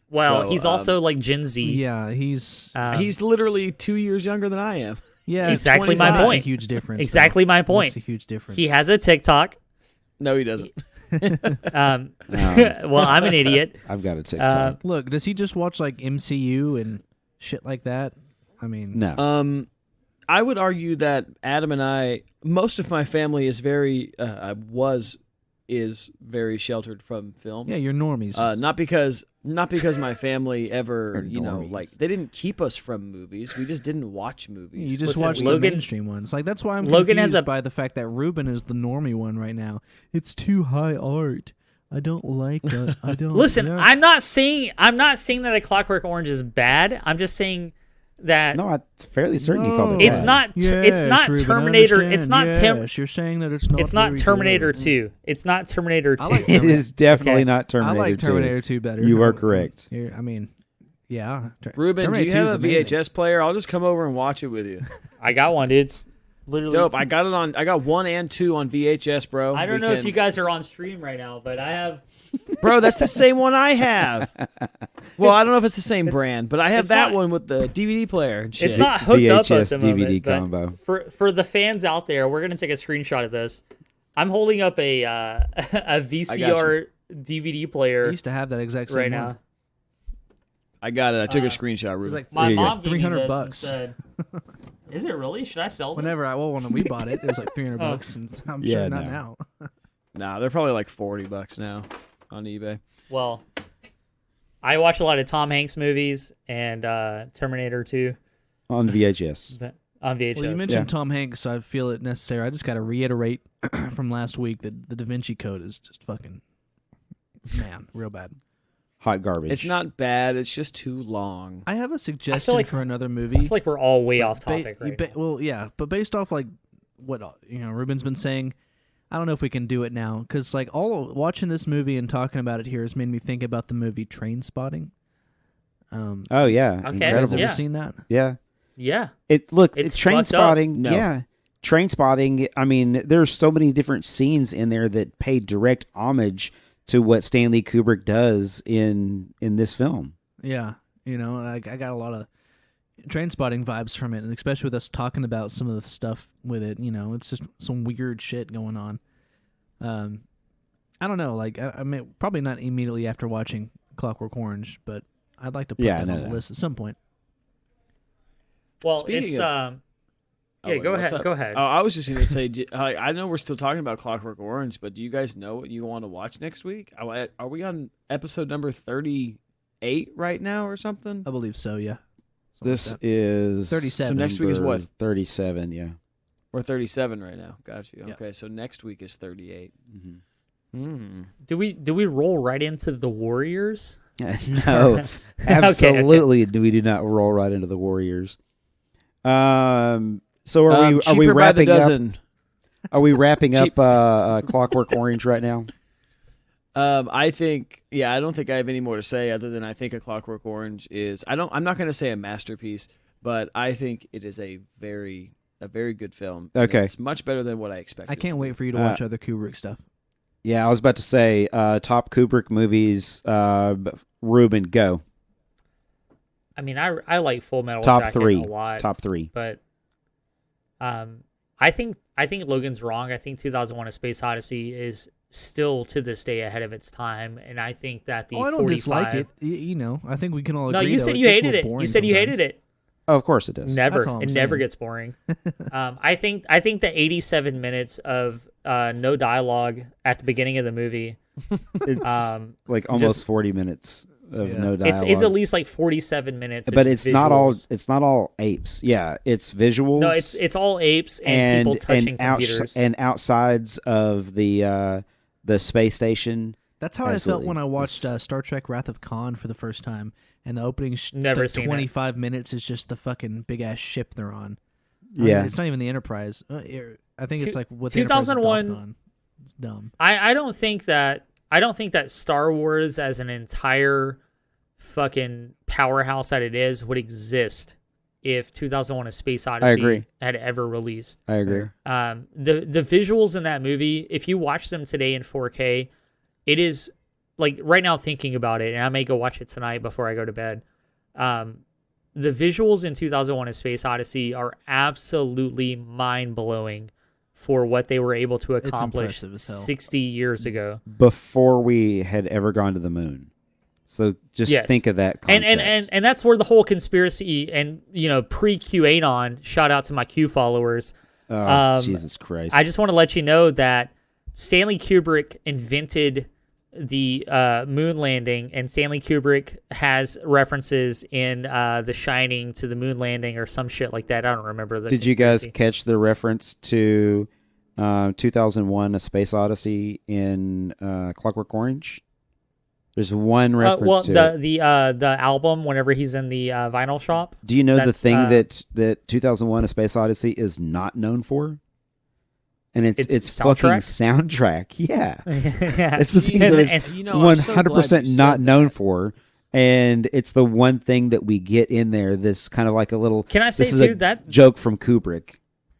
Well, So, he's also like Gen Z. Yeah, he's He's literally 2 years younger than I am. yeah. exactly my 25. That's point. a huge difference. Exactly my That's point. a huge difference. He has a TikTok. No, he doesn't. Well, I'm an idiot. I've got a TikTok. Look, does he just watch like MCU and shit like that? I mean, No. I would argue that Adam and I, most of my family is very very sheltered from films. yeah, you're normies. Not because my family ever, Or normies. like they didn't keep us from movies. We just didn't watch movies. you just listen, watch the Logan- mainstream ones. Like that's why I'm Logan has confused a- by the fact that Ruben is the normie one right now. It's too high art. I don't like it. I don't. Listen, yeah. I'm not saying that A Clockwork Orange is bad. I'm just saying that no, I'm fairly certain you called it. it's bad. not. It's not Ruben, I Terminator. It's understand. not Yes, you're saying that it's not. It's not very Terminator good. 2. It's not Terminator 2. I like It Terminator. is definitely Okay. not I Terminator. like 2. Terminator 2 better. You are correct. I mean, yeah. Ruben, do Terminator you 2 have is a amazing. VHS player? I'll just come over and watch it with you. I got one, dude. It's literally Dope. I got 1 and 2 on VHS, bro. I don't We know if can- you guys are on stream right now, but I have. Bro, that's the same one I have. Well, I don't know if it's the same brand, but I have it's that not- one with the DVD player and shit. It's not hooked up at VHS the moment. DVD but combo. For the fans out there, we're gonna take a screenshot of this. I'm holding up a a VCR DVD player I used to have that exact same right one. now. I got it. I took a screenshot. It was Ruben. like My you go. mom gave me this $300. and said, "Is it really? Should I sell this?" When we bought it, it was like $300, and I'm Yeah, sure not no. now. Nah, they're probably like $40 now on eBay. Well, I watch a lot of Tom Hanks movies and Terminator 2 On VHS. on VHS. Well, you mentioned Yeah. Tom Hanks, so I feel it necessary. I just got to reiterate from last week that the Da Vinci Code is just fucking, man, real bad. Hot garbage. It's not bad. It's just too long. I have a suggestion like- for another I movie. feel like we're all way off Ba- topic you right ba- now. Well, yeah, but based off like what Ruben's been saying, I don't know if we can do it now because like all watching this movie and talking about it here has made me think about the movie Train Spotting. Oh yeah. Okay. You guys Incredible. ever Yeah. seen that? Yeah. Yeah. It's It's train fucked up. spotting. No. Yeah. Train spotting. I mean, there's so many different scenes in there that pay direct homage to what Stanley Kubrick does in this film. Yeah, I got a lot of Train Spotting vibes from it, and especially with us talking about some of the stuff with it. It's just some weird shit going on. I don't know, like I mean, probably not immediately after watching Clockwork Orange, but I'd like to put Yeah, I that know on the that. list at some point. Well, Speaking it's of- yeah, wait, go what's ahead. up? Go ahead. Oh, I was just gonna say, I know we're still talking about Clockwork Orange, but do you guys know what you want to watch next week? Are we on episode number 38 right now or something? I believe so. Yeah. Something This like that. is 37. So next week is number what? 37. Yeah. We're 37 right now. Got you. Yeah. Okay, so next week is 38. Mm-hmm. Do we roll right into the Warriors? No, absolutely. We do not roll right into the Warriors. So are we cheaper by the wrapping up? dozen. Are we wrapping Cheap- up Clockwork Orange right now? I think, I don't think I have any more to say other than I think A Clockwork Orange is. I'm not going to say a masterpiece, but I think it is a very good film. And Okay. it's much better than what I expected. I can't wait for you to watch other Kubrick stuff. Yeah, I was about to say top Kubrick movies. Rubyen, go. I mean, I like Full Metal Top Jacket three. a lot. Top three. But I think Logan's wrong. I think 2001: A Space Odyssey is still to this day ahead of its time, and I think that the I don't 45... dislike it. I think we can all No, agree. you though, said it you gets a hated little it. You boring said you sometimes. hated it. Oh, of course it does. Never. That's all I'm It never saying. gets boring. I think the 87 minutes of no dialogue at the beginning of the movie. It's like almost just- 40 minutes of Yeah. no dialogue. It's at least like 47 minutes. of but just it's not all. visuals. It's not all apes. Yeah, it's visuals. No, it's all apes and people touching computers. and outsides of the space station. That's how I Absolutely. felt when I watched It's- Star Trek: Wrath of Khan for the first time, and the opening Never seen it. 25 minutes is just the fucking big ass ship they're on. Yeah. It's not even the Enterprise. I think it's Two- like what the Enterprise is 2001 docked on. It's dumb. I don't think that Star Wars as an entire fucking powerhouse that it is would exist if 2001: A Space Odyssey agree. had ever released. I agree. The visuals in that movie, if you watch them today in 4K, it is like right now thinking about it, and I may go watch it tonight before I go to bed. The visuals in 2001: A Space Odyssey are absolutely mind blowing for what they were able to accomplish impressive as hell. 60 years ago. Before we had ever gone to the moon. So just Yes. think of that concept. And that's where the whole conspiracy and pre QAnon, shout out to my Q followers. Oh, Jesus Christ. I just want to let you know that Stanley Kubrick invented the moon landing, and Stanley Kubrick has references in The Shining to the moon landing or some shit like that. I don't remember. Did you guys conspiracy. catch the reference to 2001: A Space Odyssey in Clockwork Orange? There's one reference well, to it. the album whenever he's in the vinyl shop. Do you know the that's, thing that 2001: A Space Odyssey is not known for? And it's fucking soundtrack. Yeah. Yeah. It's the thing that is I'm so 100% glad you not said known that. for. And it's the one thing that we get in there. This kind of like a little. Can I say this is too a that joke from Kubrick.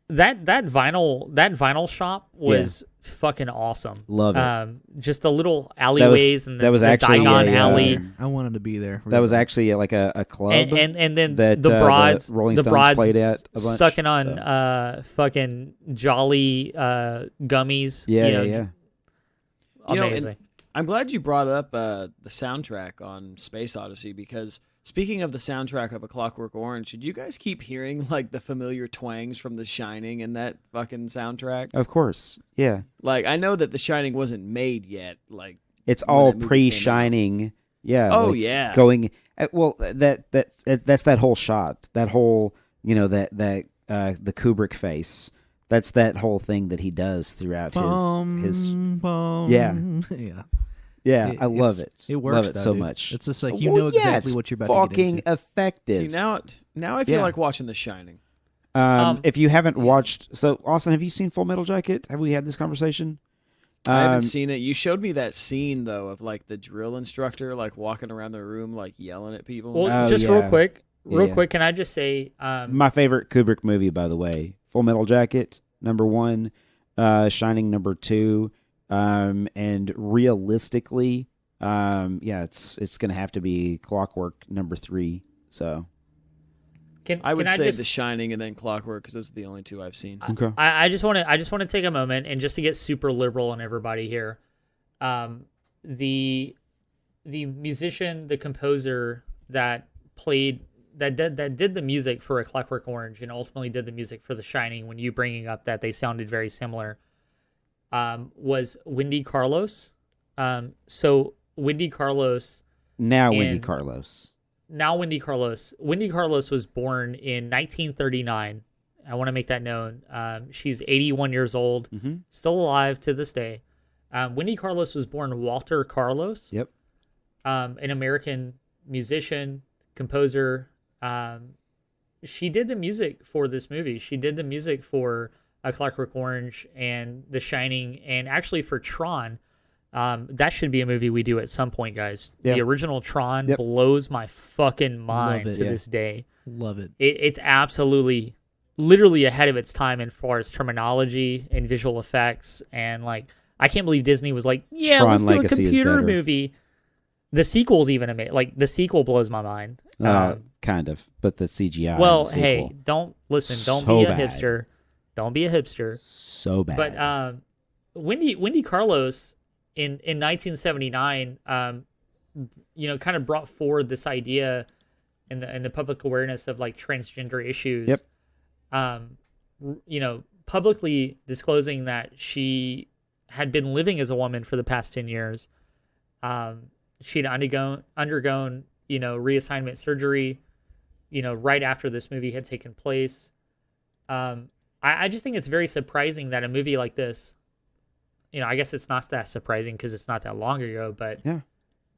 that vinyl shop was fucking awesome. Love it. Just the little alleyways and that was the actually Diagon a, alley. I wanted to be there. That was actually like a club, and then that the broads, Rolling the Stones broads played at a bunch, sucking on so. fucking Jolly gummies. Yeah, you know, yeah. Amazing. I'm glad you brought up the soundtrack on Space Odyssey, because speaking of the soundtrack of A Clockwork Orange, did you guys keep hearing like the familiar twangs from The Shining in that fucking soundtrack? Of course, yeah. Like, I know that The Shining wasn't made yet. Like, It's when all that movie pre-Shining. Yeah. Oh, like, yeah. Going well. That's that whole shot. That whole that the Kubrick face. That's that whole thing that he does throughout his. Yeah. Yeah. Yeah, I love it. It works. Love it though, so dude. much. It's just like you know exactly it's what you're about to get fucking into. effective. See, now I feel Yeah. like watching The Shining. If you haven't watched, so Austin, have you seen Full Metal Jacket? Have we had this conversation? I haven't seen it. You showed me that scene though of like the drill instructor like walking around the room like yelling at people. Well, Oh, just yeah. real Yeah. quick, can I just say, My favorite Kubrick movie, by the way, Full Metal Jacket, number 1, Shining, number 2, and realistically, it's gonna have to be Clockwork, number 3. So I would can say just, The Shining and then Clockwork, because those are the only two I've seen. okay, I just want to take a moment and just to get super liberal on everybody here. The musician, the composer that did the music for A Clockwork Orange and ultimately did the music for The Shining, when you bringing up that they sounded very similar, was Wendy Carlos. So Wendy Carlos. Wendy Carlos. Now Wendy Carlos. Wendy Carlos was born in 1939. I want to make that known. She's 81 years old, still alive to this day. Wendy Carlos was born Walter Carlos. Yep. An American musician, composer. She did the music for this movie. She did the music for A Clockwork Orange and The Shining, and actually for Tron. That should be a movie we do at some point, guys. Yep. The original Tron Yep. blows my fucking mind Love it, to yeah. this day. Love it. It's absolutely, literally ahead of its time as far as terminology and visual effects. And like, I can't believe Disney was like, yeah, Tron let's do a Legacy is computer better. movie. The sequel's even amazing. Like, the sequel blows my mind. Kind of, but the CGI. Well, sequel, hey, don't So be a bad. hipster. Don't be a hipster. so bad. But Wendy Carlos in 1979, kind of brought forward this idea in the public awareness of like transgender issues. Yep. Publicly disclosing that she had been living as a woman for the past 10 years. She'd undergone reassignment surgery, right after this movie had taken place. I just think it's very surprising that a movie like this, I guess it's not that surprising because it's not that long ago, but Yeah.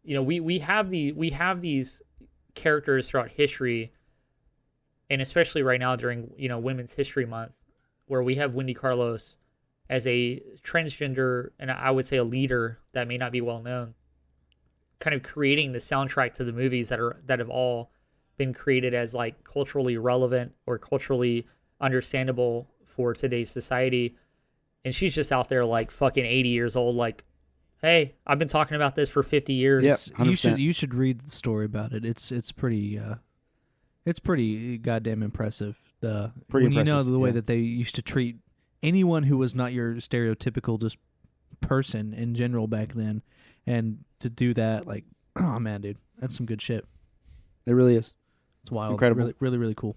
We have these characters throughout history, and especially right now during Women's History Month, where we have Wendy Carlos as a transgender, and I would say a leader that may not be well known, kind of creating the soundtrack to the movies that have all been created as like culturally relevant or culturally understandable for today's society. And she's just out there like fucking 80 years old, like, hey, I've been talking about this for 50 years. Yep. You 100%. should read the story about it. It's pretty goddamn impressive. Pretty when you know impressive, the way yeah. that they used to treat anyone who was not your stereotypical just person in general back then, and to do that, like, oh man, dude, that's some good shit. It really is. It's wild. Incredible. Really, really, really cool.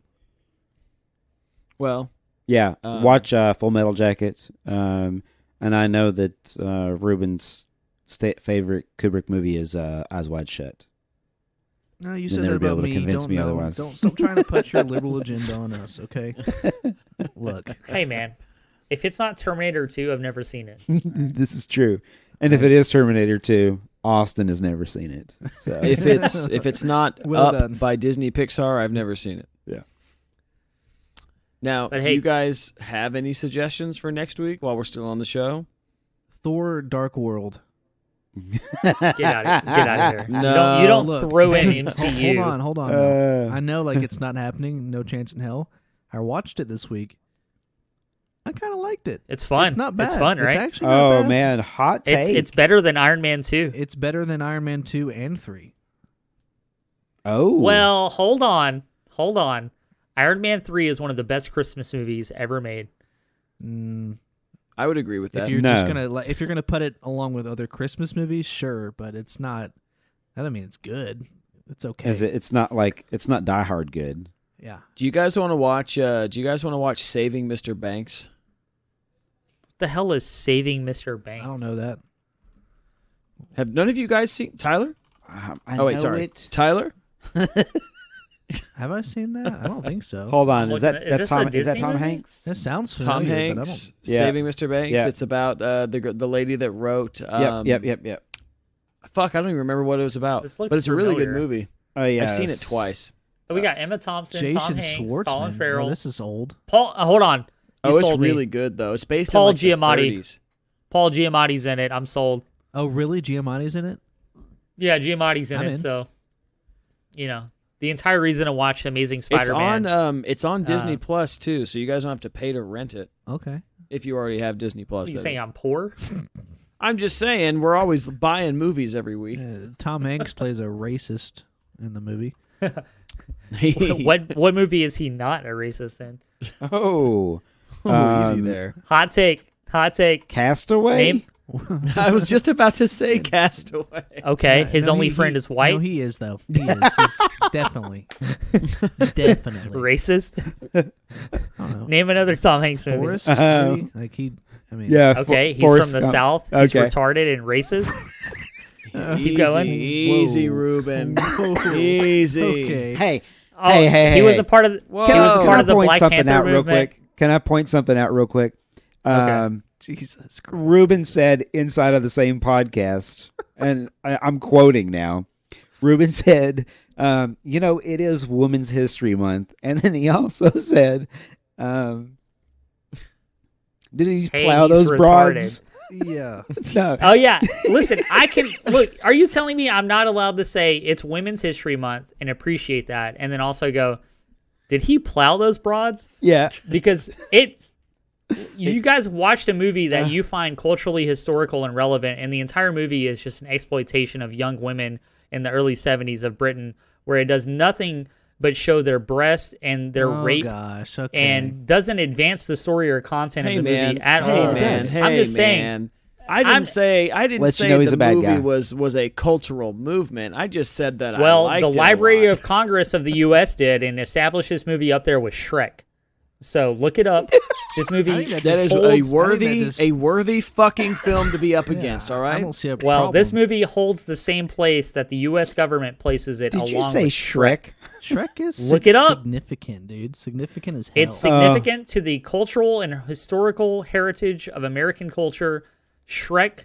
Well, Yeah, watch Full Metal Jacket. And I know that Ruben's favorite Kubrick movie is Eyes Wide Shut. No, you You'll said never that be about able to me. convince Don't me know. otherwise. Don't stop trying to put your liberal agenda on us, okay? Look, Hey, man, if it's not Terminator 2, I've never seen it. This is true. And if it is Terminator 2, Austin has never seen it. So if it's not Well Up done. by Disney Pixar, I've never seen it. Yeah. Now, But do hey- you guys have any suggestions for next week while we're still on the show? Thor: Dark World. Get out of here. No. You don't Look, throw in hey, MCU. Hold on. I know, like, it's not happening. No chance in hell. I watched it this week. I kind of liked it. It's fun. It's not bad. It's fun, right? It's actually not Oh bad. man, hot take. It's better than Iron Man 2. It's better than Iron Man 2 and 3. Oh. Well, hold on. Iron Man 3 is one of the best Christmas movies ever made. I would agree with that. If you're No. just if you're gonna put it along with other Christmas movies, sure, but it's not. That doesn't mean it's good. It's okay. It's not Die Hard good. Yeah. Do you guys want to watch? Saving Mr. Banks? What the hell is Saving Mr. Banks? I don't know that. Have none of you guys seen Tyler? I Oh wait, know sorry, it. Tyler. Have I seen that? I don't think so. Hold on, Is is that this a Tom? Is that Disney Tom movie? Hanks? That sounds familiar. Tom but I Hanks, Yeah. Saving Mr. Banks. Yeah. It's about the lady that wrote. Yep. Fuck, I don't even remember what it was about. This looks But it's a really good familiar. movie. Oh yeah, I've seen it twice. We got Emma Thompson, Jason Tom Hanks, Schwartzman. Colin Oh, Farrell. this is old. Paul, hold on. You Oh, it's sold me. really good though. It's based Paul in like Giamatti. the 30s. Paul Giamatti's in it. I'm sold. Oh, really? Giamatti's in it? Yeah, Giamatti's in I'm it. in. So, the entire reason to watch Amazing Spider-Man. It's on Disney Plus too, so you guys don't have to pay to rent it Okay. if you already have Disney Plus. What are you that saying is. I'm poor? I'm just saying we're always buying movies every week. Tom Hanks plays a racist in the movie. what movie is he not a racist in? Oh, Easy there. Hot take. Castaway. Name. I was just about to say Castaway. Okay, Yeah, his no, only he- friend he- is white. No, he is though. He is. He's definitely Racist. I don't know. Name another Tom Hanks movie. Forrest. Um, maybe? Like he. I mean. Yeah. Okay, he's Forrest from the Gump. South. He's Okay. retarded and racist. Easy, going. easy, Whoa. Ruben. Whoa. Easy. Okay. Hey, Oh, Hey, he was hey. a part of. He Whoa. was a can part I of the point Black something Panther out real movement. quick? Can I point something out real quick? Jesus Christ. Ruben said inside of the same podcast, and I'm quoting now. Ruben said, it is Women's History Month. And then he also said, did he Hey, plow he's those broads? Yeah. No. Oh yeah, listen. I can look. Are you telling me I'm not allowed to say it's Women's History Month and appreciate that, and then also go, did he plow those broads? Yeah. Because it's. You guys watched a movie that you find culturally historical and relevant, and the entire movie is just an exploitation of young women in the early 70s of Britain, where it does nothing but show their breast and their rape, Gosh. Okay. and doesn't advance the story or content Hey of the man, movie at hey all. man, does. hey I'm just saying. man. I didn't say Let you know he's the a bad movie guy. was a cultural movement. I just said that. Well, I the liked it a Library lot. of Congress of the U.S. did and established this movie up there with Shrek. So look it up. This movie I think that That is just a holds- I worthy, think that just- a worthy fucking film to be up Yeah, against. All I right. don't see a well, problem. this movie holds the same place that the U.S. government places it. Did along you say with Shrek? Shrek is Look it up. significant, dude. Significant as hell. It's significant to the cultural and historical heritage of American culture. Shrek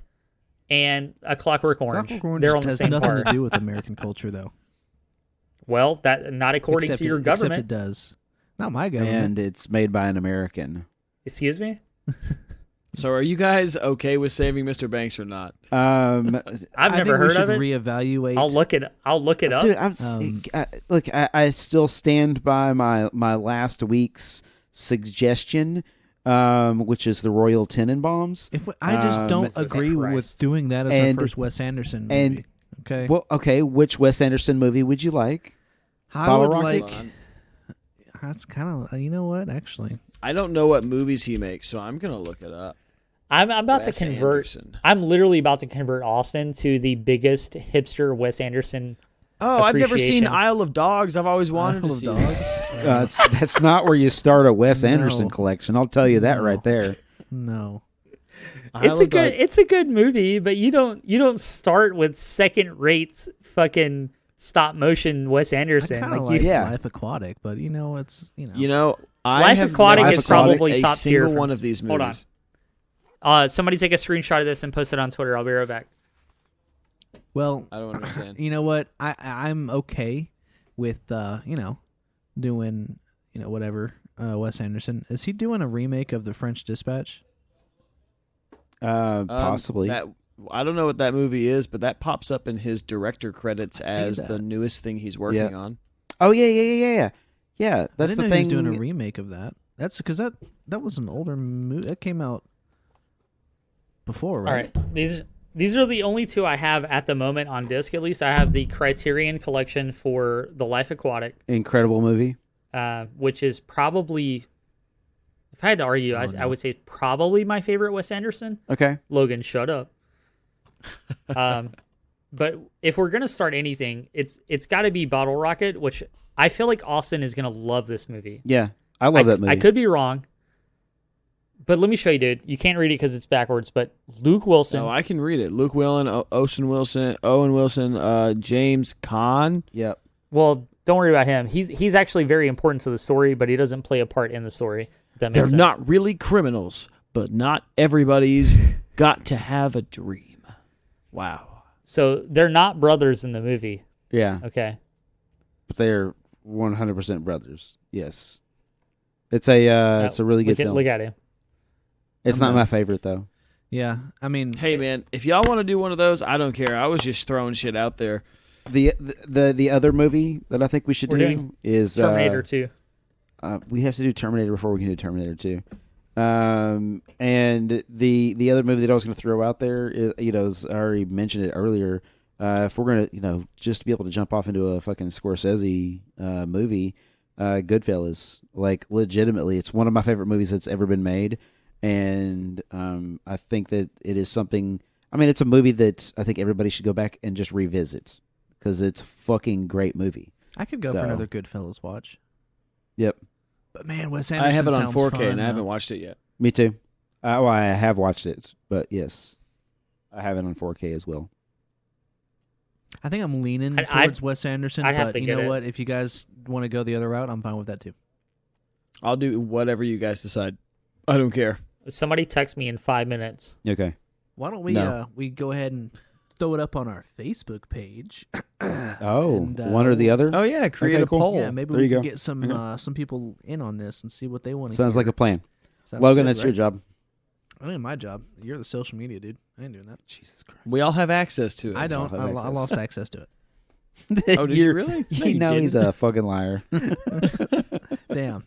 and A Clockwork Orange. Clockwork Orange They're on the has same nothing part. to do with American culture, though. Well, that not according Except to your it, except government. it does. Not my government. And it's made by an American. Excuse me. So, are you guys okay with saving Mr. Banks or not? I've I never think we heard should of it. Reevaluate. I'll look it up. Dude, look, I still stand by my last week's suggestion, which is the Royal Tenenbaums. If I just don't Jesus agree with Christ. doing that as And- our first Wes Anderson movie. and- okay. Well, okay, which Wes Anderson movie would you like? I Bottle would Rocket? like. That's kind of. You know what? Actually, I don't know what movies he makes, so I'm gonna look it up. I'm about Wes to convert. Anderson. I'm literally about to convert Austin to the biggest hipster Wes Anderson. Oh, I've never seen Appreciation. Isle of Dogs. I've always wanted Isle to of see Dogs. that. That's not where you start a Wes Anderson No. collection. I'll tell you that No. right there. No. It's a good. It's a good movie, but you don't start with second rate fucking stop motion Wes I Anderson. kind of Like like you, Yeah. Life Aquatic, but it's You know, I Life have Aquatic never is saw probably a top tier single for- one of these Hold movies. on. Somebody take a screenshot of this and post it on Twitter. I'll be right back. Well, I don't understand. you know what? I'm okay with doing whatever. Wes Anderson, is he doing a remake of The French Dispatch? Possibly. That, I don't know what that movie is, but that pops up in his director credits see as that. the newest thing he's working on. Oh yeah. Yeah, I that's didn't the know thing. he was doing a remake of that. That's because that was an older movie. That came out before, right? All right. These are the only two I have at the moment on disc. At least I have the Criterion Collection for The Life Aquatic, Incredible movie. which is probably, if I had to argue, I would say probably my favorite Wes Anderson. Okay. Logan, shut up. But if we're gonna start anything, it's got to be Bottle Rocket, which I feel like Austin is gonna love this movie. Yeah, I love that movie. I could be wrong, but let me show you, dude. You can't read it because it's backwards. But Luke Wilson. No, I can read it. Luke Wilson, Owen Wilson, James Caan. Yep. Well, don't worry about him. He's actually very important to the story, but he doesn't play a part in the story. If that makes They're sense. not really criminals, but not everybody's got to have a dream. Wow. So they're not brothers in the movie. Yeah, Okay. but they're 100% brothers. Yes. It's a really good film. Look at him. It's not my favorite though. Yeah, I mean, Hey, man, if y'all want to do one of those, I don't care. I was just throwing shit out there. The other movie that I think we should We're do doing is Terminator 2. We have to do Terminator before we can do Terminator 2. And the other movie that I was going to throw out there, is, I already mentioned it earlier. If we're going to, just to be able to jump off into a fucking Scorsese movie, Goodfellas, like legitimately, it's one of my favorite movies that's ever been made. And I think that it is something. I mean, it's a movie that I think everybody should go back and just revisit because it's a fucking great movie. I could go for another Goodfellas watch. Yep. But man, Wes Anderson I have it on sounds 4K, fun, and I though. haven't watched it yet. Me too. Well, I have watched it, but yes, I have it on 4K as well. I think I'm leaning I- towards Wes Anderson, I'd have but to you get know it. what? If you guys want to go the other route, I'm fine with that too. I'll do whatever you guys decide. I don't care. Somebody text me in 5 minutes. Okay. Why don't we No. we go ahead and throw it up on our Facebook page? Oh, And, one or the other? Oh, yeah, create Okay, a cool. poll. Yeah, maybe There we you can go. get some people in on this and see what they want to. Sounds like a plan. Sounds Logan, good, that's your right? job. I mean, my job. You're the social media dude. I ain't doing that. Jesus Christ. We all have access to it. I don't. have I access. lost access to it. Oh, did you really? No, you he's didn't. a fucking liar. Damn.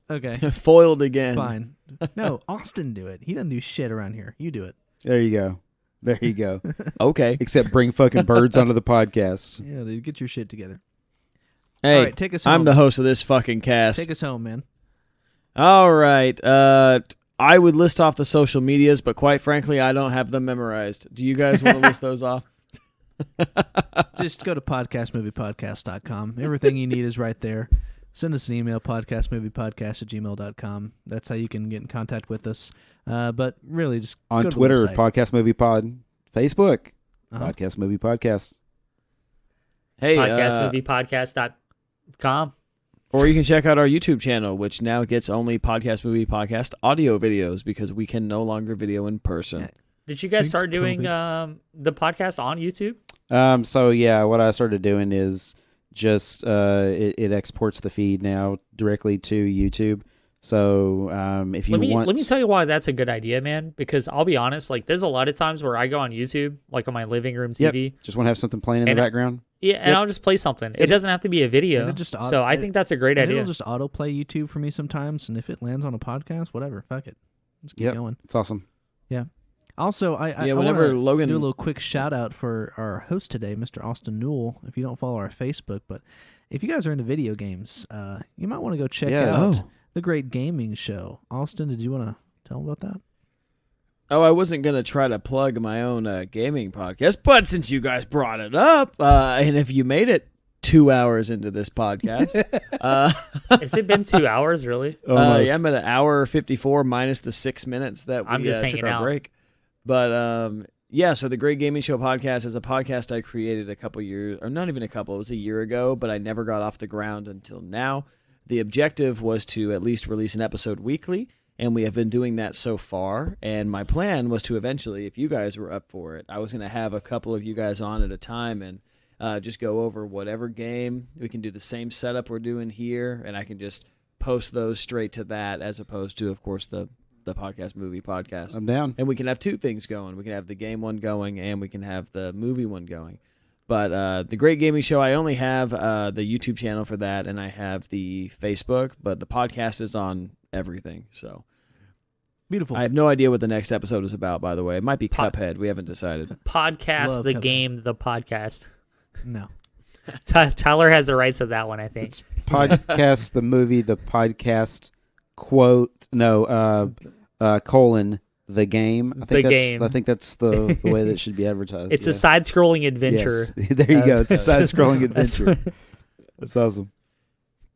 Okay. Foiled again. Fine. No, Austin do it. He doesn't do shit around here. You do it. There you go. There you go. Okay. Except bring fucking birds onto the podcast. Yeah, dude, get your shit together. Hey, All right, take us home. I'm the host of this fucking cast. Take us home, man. All right. I would list off the social medias, but quite frankly, I don't have them memorized. Do you guys want to list those off? Just go to podcastmoviepodcast.com. Everything you need is right there. Send us an email, podcastmoviepodcast@gmail.com. That's how you can get in contact with us. But really, just On go to the Twitter, website. Podcast Movie Pod. Facebook, Uh-huh. Podcast Movie Podcast. Hey, Podcastmoviepodcast.com. or you can check out our YouTube channel, which now gets only Podcast Movie Podcast audio videos because we can no longer video in person. Yeah. Did you guys Thanks, start doing COVID. the podcast on YouTube? So yeah, what I started doing is just it exports the feed now directly to YouTube. So if you want, let me tell you why that's a good idea, man. Because I'll be honest, like there's a lot of times where I go on YouTube, like on my living room TV. just want to have something playing in And- the background. Yeah, and Yep. I'll just play something. It doesn't have to be a video. it'll just So I think that's a great And idea. it'll just autoplay YouTube for me sometimes, and if it lands on a podcast, whatever, fuck it. Just keep Yep. going. It's awesome. Also, I whenever wanna Logan do a little quick shout out for our host today, Mr. Austin Newell. If you don't follow our Facebook, but if you guys are into video games, you might want to go check Yeah. out the Great Gaming Show. Austin, did you want to tell them about that? Oh, I wasn't going to try to plug my own gaming podcast, but since you guys brought it up, and if you made it 2 hours into this podcast, Has it been 2 hours, really? yeah, I'm at an hour 54 minus the 6 minutes that I'm we just took hanging our out. break. But yeah, so the Great Gaming Show podcast is a podcast I created a couple years, or not even a couple, it was a year ago, but I never got off the ground until now. The objective was to at least release an episode weekly, and we have been doing that so far. And my plan was to eventually, if you guys were up for it, I was going to have a couple of you guys on at a time and just go over whatever game. We can do the same setup we're doing here, and I can just post those straight to that as opposed to, of course, the podcast movie podcast. I'm down. And we can have two things going. We can have the game one going, and we can have the movie one going. But the Great Gaming Show, I only have the YouTube channel for that, and I have the Facebook, but the podcast is on everything. So Beautiful. I have no idea what the next episode is about, by the way. It might be Cuphead. We haven't decided. Podcast, Love the Cuphead. game, the podcast. No. Tyler has the rights to that one, I think. It's podcast, the movie, the podcast, quote, no, colon, the game. I think The that's, game. I think that's the way that it should be advertised. It's a side-scrolling adventure. Yes. There you go. It's a side-scrolling That's- adventure. That's awesome.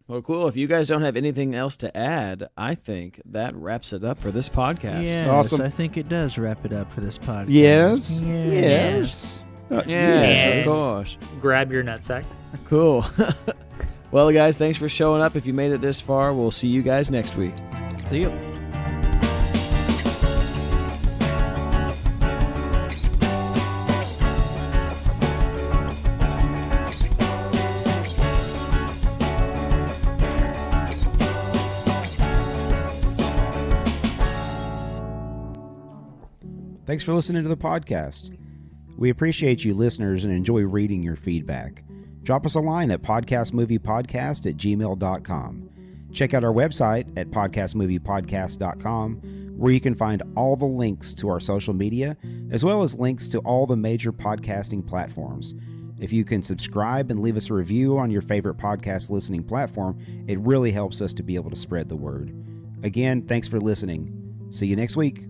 Well, cool. If you guys don't have anything else to add, I think that wraps it up for this podcast. Yes, Awesome. I think it does wrap it up for this podcast. Yes. Yes. Yes. Yes, Yes. of course. Grab your nutsack. Cool. Well, guys, thanks for showing up. If you made it this far, we'll see you guys next week. See you. Thanks for listening to the podcast. We appreciate you listeners and enjoy reading your feedback. Drop us a line at podcastmoviepodcast@gmail.com. Check out our website at podcastmoviepodcast.com, where you can find all the links to our social media, as well as links to all the major podcasting platforms. If you can subscribe and leave us a review on your favorite podcast listening platform, it really helps us to be able to spread the word. Again, thanks for listening. See you next week.